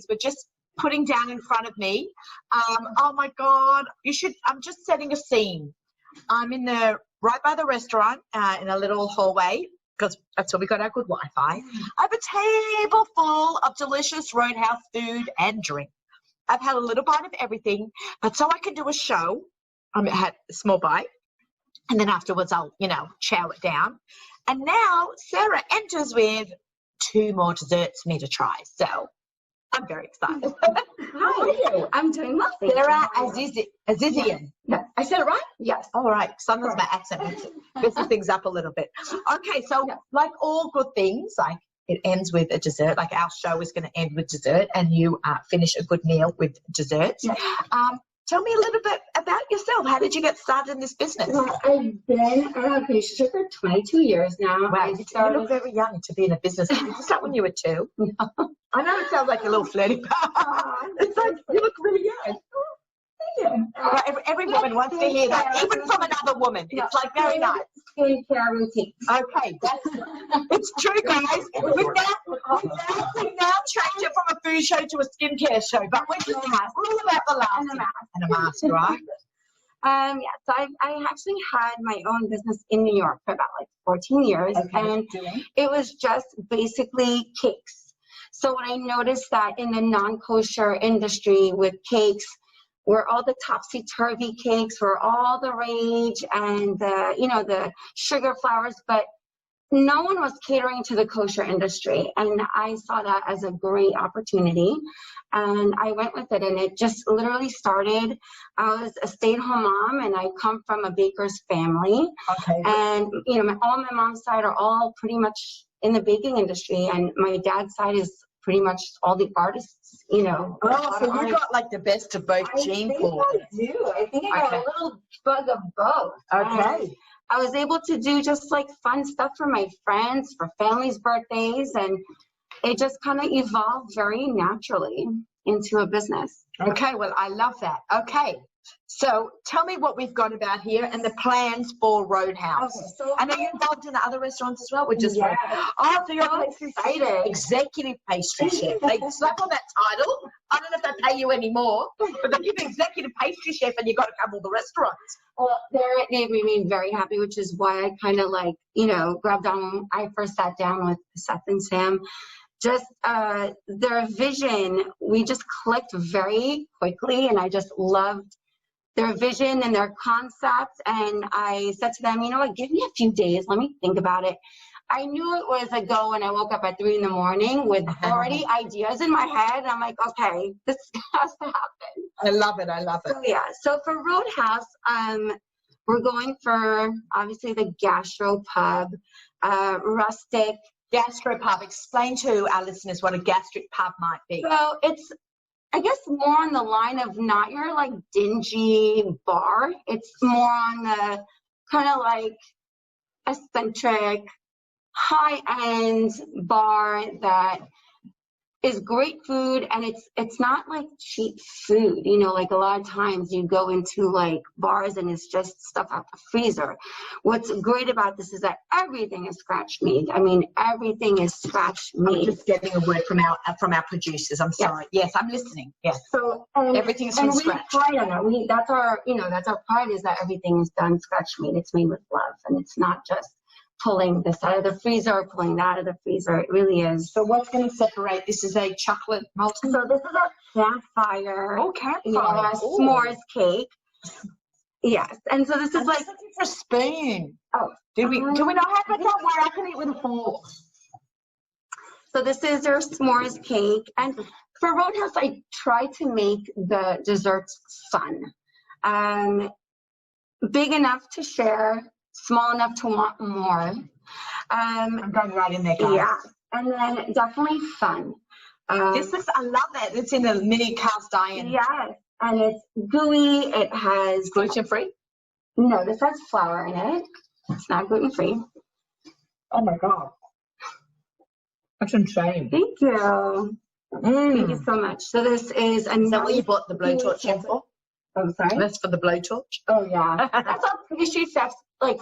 we're just putting down in front of me. Oh my God, I'm just setting a scene. I'm right by the restaurant in a little hallway because that's where we got our good Wi-Fi. I have a table full of delicious Roadhouse food and drink. I've had a little bite of everything, but so I can do a show. I had a small bite. And then afterwards, I'll, chow it down. And now Sarah enters with 2 more desserts for me to try. So I'm very excited. How are you? I'm doing well. Sarah Azizian. Yes. I said it right? Yes. All right. Sometimes my accent messes things up a little bit. Okay. So like all good things, like it ends with a dessert. Like our show is going to end with dessert and you finish a good meal with desserts. Yes. Tell me a little bit about yourself. How did you get started in this business? Well, I've been a pastry chef for 22 years now. Wow, you look very young to be in a business. Did you start when you were 2? I know it sounds like a little flirty. It's like, you look really young. Well, every woman wants to hear that, even from another woman. It's like very nice. Skincare routine. Okay, it's true, guys. We've now changed it from a food show to a skincare show, but we're all about the last and a mask, right? Yeah, so I actually had my own business in New York for about like 14 years, and it was just basically cakes. So what I noticed that in the non-kosher industry with cakes, where all the topsy-turvy cakes were all the rage, and the sugar flowers, but no one was catering to the kosher industry, and I saw that as a great opportunity, and I went with it, and it just literally started. I was a stay-at-home mom, and I come from a baker's family, and all my mom's side are all pretty much in the baking industry, and my dad's side is pretty much all the artists. So you got like the best of both gene pools. I do. I think I got a little bug of both. Okay. I was able to do just like fun stuff for my friends, for families' birthdays, and it just kind of evolved very naturally into a business. Okay, well, I love that. Okay, so tell me what we've got about here and the plans for Roadhouse. Okay, so and are you involved in the other restaurants as well? We're just Yeah. Oh, so you're So excited. executive pastry chef. They slap on that title. I don't know if they pay you anymore, but they give you executive pastry chef, and you've got to cover all the restaurants. Well, they made me very happy, which is why I kind of grabbed on. I first sat down with Seth and Sam. Just their vision, we just clicked very quickly, and I just loved their vision and their concept. And I said to them, you know what, give me a few days. Let me think about it. I knew it was a go when I woke up at 3 a.m. with already ideas in my head. And I'm like, okay, this has to happen. I love it. I love it. So, yeah. So for Roadhouse, we're going for obviously the gastro pub, rustic. Gastropub. Explain to our listeners what a gastric pub might be. So it's, I guess, more on the line of not your like dingy bar. It's more on the kind of like eccentric, high-end bar that is great food, and it's not like cheap food. Like a lot of times you go into like bars and it's just stuff out the freezer. What's great about this is that everything is scratch made. I mean, everything is scratch made. I'm just getting a word from our producers. I'm sorry. Yes, I'm listening. Yes. So everything's from scratch. We pride on that. That's our pride, is that everything is done scratch made. It's made with love, and it's not just pulling this out of the freezer or pulling that out of the freezer. It really is. So what's going to separate? This is a chocolate molten. So this is our campfire. Oh, campfire. S'mores cake. Yes. And so this is like looking for a spoon. Oh, do we not have it? Don't worry, I can eat with a fork. So this is our s'mores cake. And for Roadhouse, I try to make the desserts fun. Big enough to share, small enough to want more. I'm going right in there, guys. Yeah, and then definitely fun. This is, I love it. It's in a mini cast iron. Yes, and it's gooey. It has Gluten free? No, this has flour in it. It's not gluten free. Oh my God. That's insane. Thank you. Thank you so much. So this is a. Is that what you bought the blowtorch in for? I'm sorry? That's for the blowtorch? Oh, yeah. That's our pastry chef's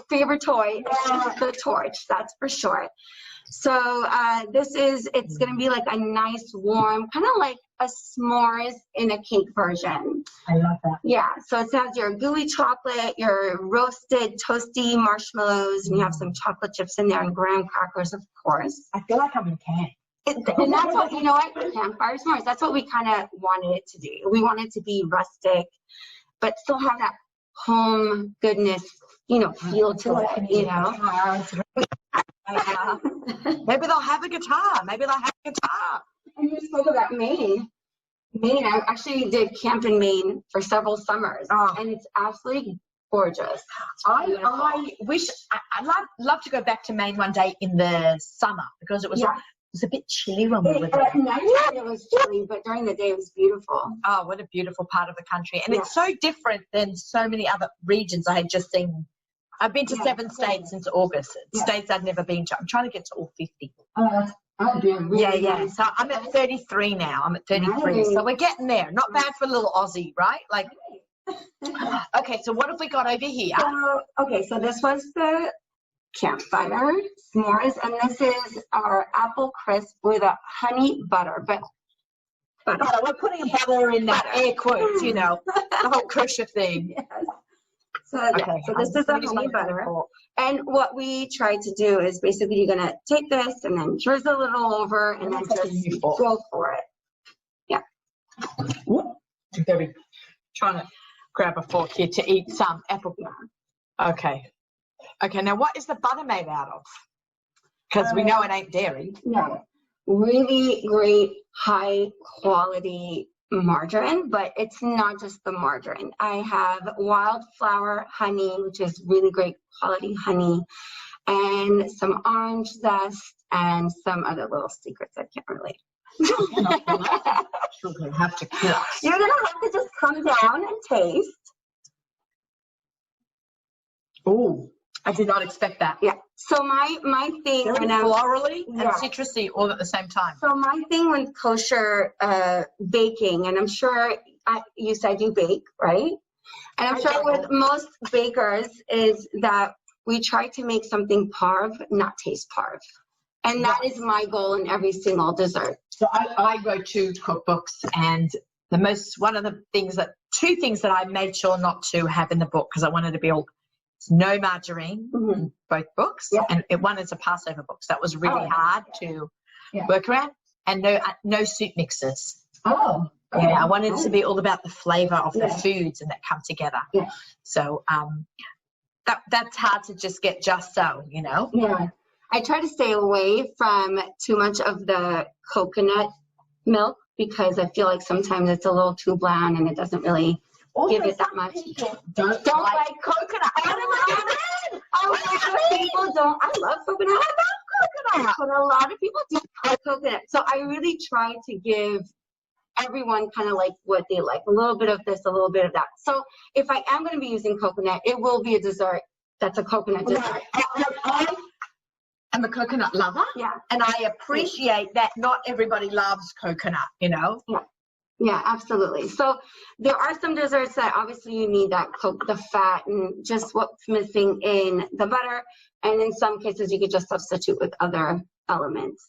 favorite toy. The torch, that's for sure. So it's going to be like a nice, warm, kind of like a s'mores in a cake version. I love that. Yeah. So it has your gooey chocolate, your roasted, toasty marshmallows, and you have some chocolate chips in there and graham crackers, of course. I feel like I'm in camp. And that's what, campfire s'mores, that's what we kind of wanted it to do. We wanted to be rustic, but still have that home goodness, feel to it, Maybe they'll have a guitar. And you spoke about Maine. I actually did camp in Maine for several summers, and it's absolutely gorgeous. I wish, I'd love to go back to Maine one day in the summer, because it was a bit chilly when we were there. At night it was chilly, but during the day it was beautiful. Oh, what a beautiful part of the country. And it's so different than so many other regions I had just seen. I've been to 7 states since August. States I'd never been to. I'm trying to get to all 50. Oh, that's really nice. So I'm at 33 now. Nice. So we're getting there. Not bad for a little Aussie, right? Like, okay, so what have we got over here? So this was the campfire s'mores, and this is our apple crisp with a honey butter. But we're putting butter in that air quotes, the whole kosher thing. Yes. So, yeah. Okay, So this is the honey butter. And what we try to do is basically you're going to take this and then drizzle it all over and then just go for it. Yeah. Debbie, trying to grab a fork here to eat some apple pie. Okay. Okay, now what is the butter made out of? Because we know it ain't dairy. No. Really great, high quality margarine, but it's not just the margarine. I have wildflower honey, which is really great quality honey, and some orange zest and some other little secrets I can't relate. You're going to have to kill us. You're going to have to just come down and taste. Oh, I did not expect that. Yeah. So my thing Very when I'm florally and citrusy all at the same time. So my thing with kosher baking, and I'm sure you said you bake, right? And I'm sure with most bakers is that we try to make something parve, not taste parve. And that is my goal in every single dessert. So I wrote 2 cookbooks, and one of the things two things that I made sure not to have in the book, because I wanted to be no margarine in both books, and one is a Passover book, so that was really hard to work around, and no soup mixes. Oh, okay. Yeah, I wanted it to be all about the flavor of the foods and that come together. Yeah. So that's hard to just get just so, you know. Yeah, I try to stay away from too much of the coconut milk because I feel like sometimes it's a little too bland and it doesn't really give it that much. Don't like coconut. I love coconut. But a lot of people don't like coconut. So I really try to give everyone kind of like what they like. A little bit of this, a little bit of that. So if I am going to be using coconut, it will be a dessert that's a coconut dessert. I'm a coconut lover. Yeah. And I appreciate that not everybody loves coconut, you know? Yeah. Yeah, absolutely. So there are some desserts that obviously you need the fat and just what's missing in the butter. And in some cases you could just substitute with other elements.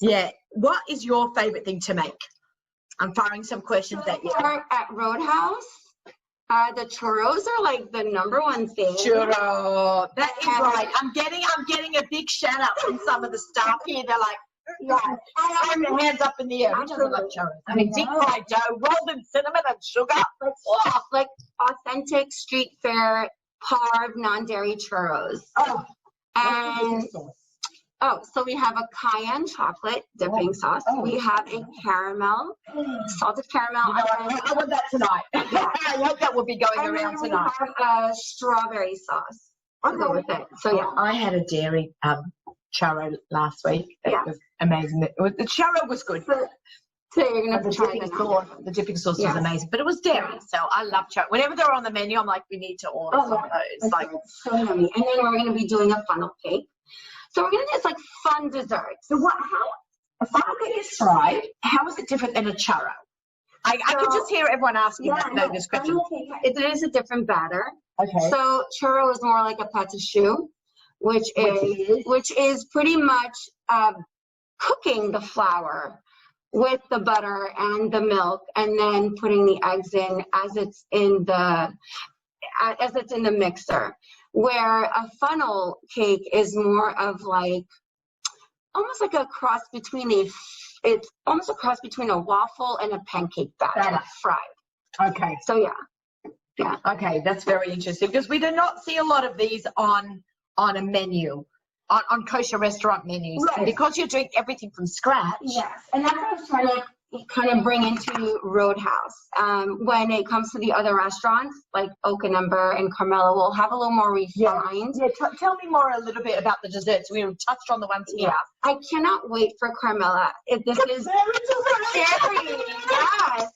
Yeah. What is your favorite thing to make? I'm firing some questions at you. At Roadhouse, the churros are like the #1 thing. Churro. That is right. I'm getting a big shout out from some of the staff here. They're like, throwing their hands up in the air. Who doesn't love churros? I mean, deep fried dough, rolled in cinnamon and sugar. Like authentic street fair parve non-dairy churros. So we have a cayenne chocolate dipping sauce. We have a caramel, salted caramel. I want that tonight. I hope that will be going around tonight. We have a strawberry sauce to go with it. So yeah, I had a dairy churro last week. It was amazing. The churro was good. So you're gonna have to try it. The dipping sauce was amazing, but it was dairy, so I love churro. Whenever they're on the menu, I'm like, we need to order some of those. Like, so yummy. And then we're gonna be doing a funnel cake. So we're gonna do like fun desserts. So how a funnel cake is fried? How is it different than a churro? I could just hear everyone asking this question. It is a different batter. Okay. So churro is more like a pâte à choux, which is pretty much cooking the flour with the butter and the milk, and then putting the eggs in as it's in the mixer. Where a funnel cake is more of like almost like a cross between a waffle and a pancake batter fried. Okay. So yeah. Okay, that's very interesting because we do not see a lot of these on a menu, on kosher restaurant menus. Right. And because you're doing everything from scratch. Yes, and that's what I was trying to kind of bring into Roadhouse. When it comes to the other restaurants, like Oak and Ember and Carmela, will have a little more refined. Yeah, tell me more a little bit about the desserts. We touched on the ones here. I cannot wait for Carmela. This is scary. Yes.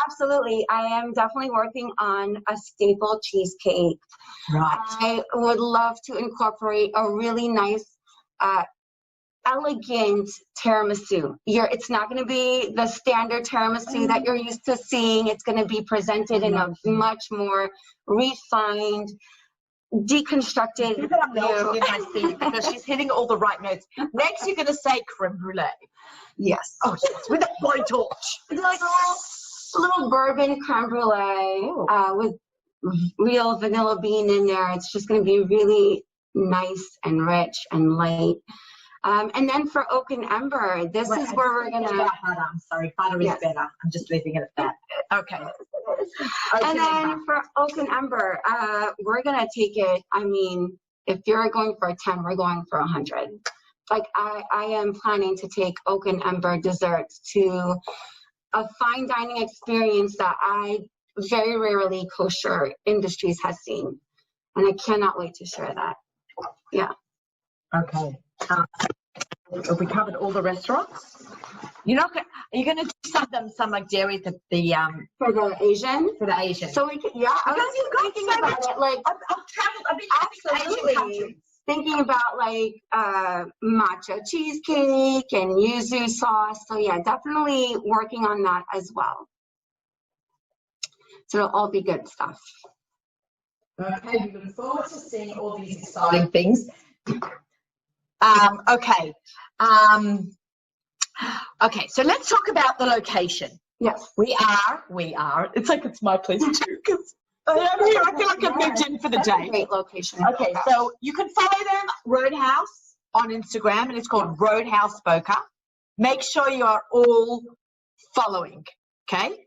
Absolutely. I am definitely working on a staple cheesecake. Right. I would love to incorporate a really nice, elegant tiramisu. It's not going to be the standard tiramisu that you're used to seeing. It's going to be presented in a much more refined, deconstructed view. In my seat because she's hitting all the right notes. Next, you're going to say creme brulee. Yes. Oh, yes, with a blowtorch. It's like a little bourbon creme brulee with real vanilla bean in there. It's just going to be really nice and rich and light. And then for Oak and Ember, this is where we're going to... I'm sorry, butter is better. I'm just leaving it at that. Okay. And then for Oak and Ember, we're going to take it, I mean, if you're going for a 10, we're going for 100. Like, I am planning to take Oak and Ember desserts to a fine dining experience that very rarely Kosher Industries has seen. And I cannot wait to share that. Yeah. Okay. Have we covered all the restaurants? Are you going to do some like dairy for the For the Asian? For the Asian. So we could, yeah, I was thinking about it, like, I've traveled, I've been to Asian countries. Thinking about like matcha cheesecake and yuzu sauce. So yeah, definitely working on that as well. So it'll all be good stuff. Okay, we look forward to seeing all these exciting things. Okay. Okay, so let's talk about the location. Yes. We are. It's like it's my place too, because I feel like I've moved in for the day. Great location. Okay, so you can follow them, Roadhouse, on Instagram, and it's called Roadhouse Boca. Make sure you are all following, okay?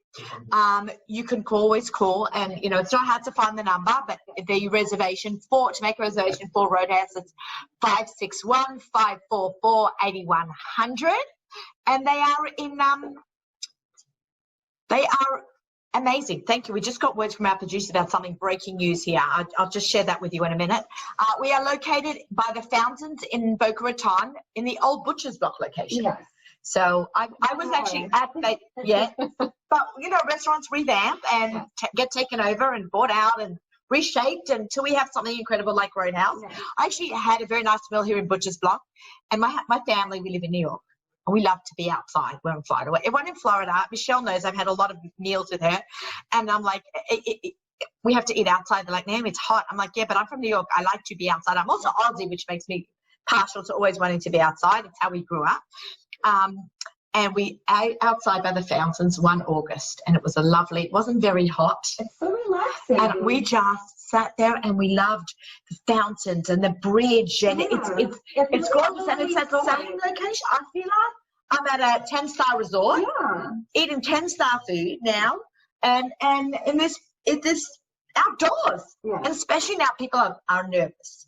You can always call, and it's not hard to find the number, but the reservation to make a reservation for Roadhouse, it's 561-544-8100, and they are amazing. Thank you. We just got words from our producer about something breaking news here. I'll just share that with you in a minute. We are located by the fountains in Boca Raton in the old Butcher's Block location. Yes. So I was actually at that, yeah. But, restaurants revamp and get taken over and bought out and reshaped until we have something incredible like Roadhouse. Yeah. I actually had a very nice meal here in Butcher's Block. And my family, we live in New York. And we love to be outside. We're in Florida. Everyone in Florida, Michelle knows I've had a lot of meals with her. And I'm like, we have to eat outside. They're like, Naomi, it's hot. I'm like, yeah, but I'm from New York. I like to be outside. I'm also Aussie, which makes me partial to always wanting to be outside. It's how we grew up. And we ate outside by the fountains one August, and it wasn't very hot. It's so relaxing. And we just sat there and we loved the fountains and the bridge, and it's gorgeous, and it's at the same location. I feel like I'm at a 10-star resort, eating 10-star food now, and in this outdoors, and especially now people are nervous.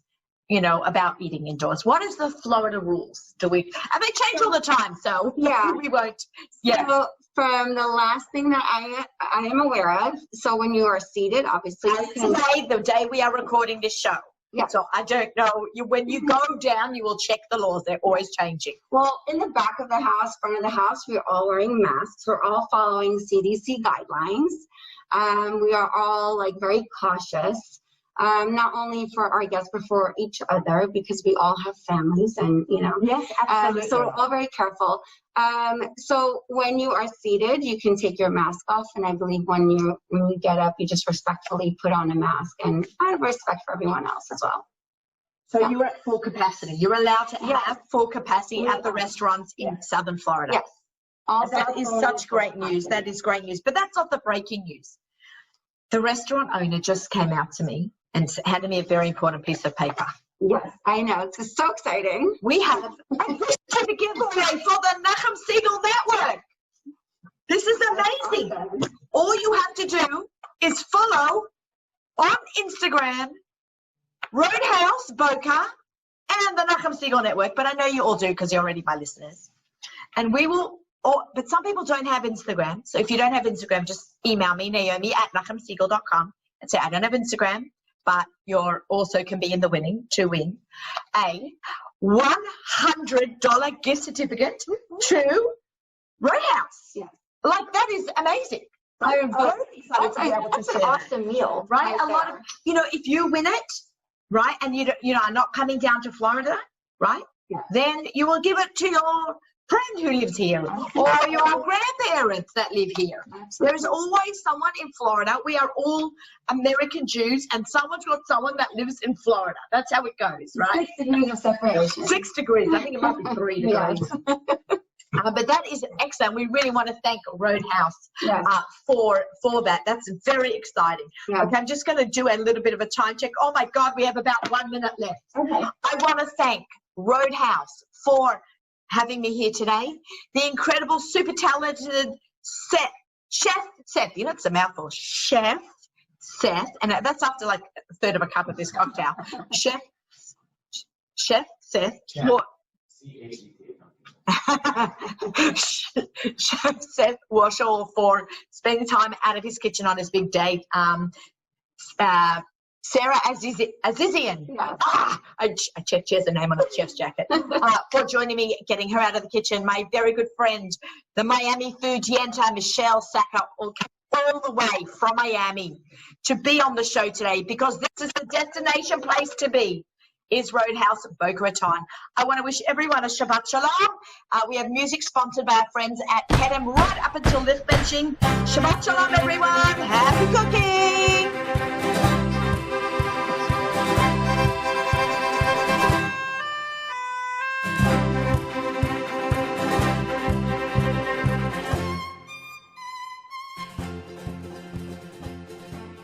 About eating indoors. What is the Florida rules? And they change all the time, so we won't. Yeah. So from the last thing that I am aware of, so when you are seated, obviously. Today, the day we are recording this show. Yeah. So I don't know. When you go down, you will check the laws. They're always changing. Well, in the back of the house, front of the house, we're all wearing masks. We're all following CDC guidelines. We are all very cautious. Not only for our guests, but for each other, because we all have families and, Yes, absolutely. So we're all very careful. So when you are seated, you can take your mask off. And I believe when you get up, you just respectfully put on a mask, and I have respect for everyone else as well. So you're at full capacity. You're allowed to have full capacity at the restaurants in Southern Florida. Yes. That is such great news. That is great news. But that's not the breaking news. The restaurant owner just came out to me and handed me a very important piece of paper. Yes, I know. It's just so exciting. We have a certificate giveaway for the Nachum Segal Network. This is amazing. Awesome. All you have to do is follow on Instagram Roadhouse Boca and the Nachum Segal Network. But I know you all do because you're already my listeners. And we will, but some people don't have Instagram. So if you don't have Instagram, just email me, Naomi@NachumSegal.com, and say, I don't have Instagram. But you're also can be in the winning to win a $100 gift certificate to Roadhouse. Yeah. That is amazing. I'm very excited to be able to share an awesome meal, right? A lot of, if you win it, right, and you are not coming down to Florida, right? Yeah. Then you will give it to your friend who lives here, or your grandparents that live here. Absolutely. There's always someone in Florida. We are all American Jews, and someone's got someone that lives in Florida. That's how it goes, right? 6 degrees of separation. 6 degrees. I think it might be 3 degrees. But that is excellent. We really want to thank Roadhouse Yes. for that. That's very exciting. Yeah. Okay, I'm just going to do a little bit of a time check. Oh my God, we have about 1 minute left. Okay. I want to thank Roadhouse for having me here today. The incredible, super talented Chef Seth. You know, it's a mouthful. Chef Seth, and that's after like a third of a cup of this cocktail. Chef Seth. Yeah. What? Chef Seth Warshaw for spending time out of his kitchen on his big date. Sarah Azizian. Yeah. I checked she has a name on her chef's jacket. For joining me, getting her out of the kitchen. My very good friend, the Miami food yenta, Michelle Sacco, all the way from Miami to be on the show today, because this is the destination place to be, is Roadhouse Boca Raton. I want to wish everyone a Shabbat Shalom. We have music sponsored by our friends at Kedem right up until lift benching. Shabbat Shalom, everyone. Happy cooking.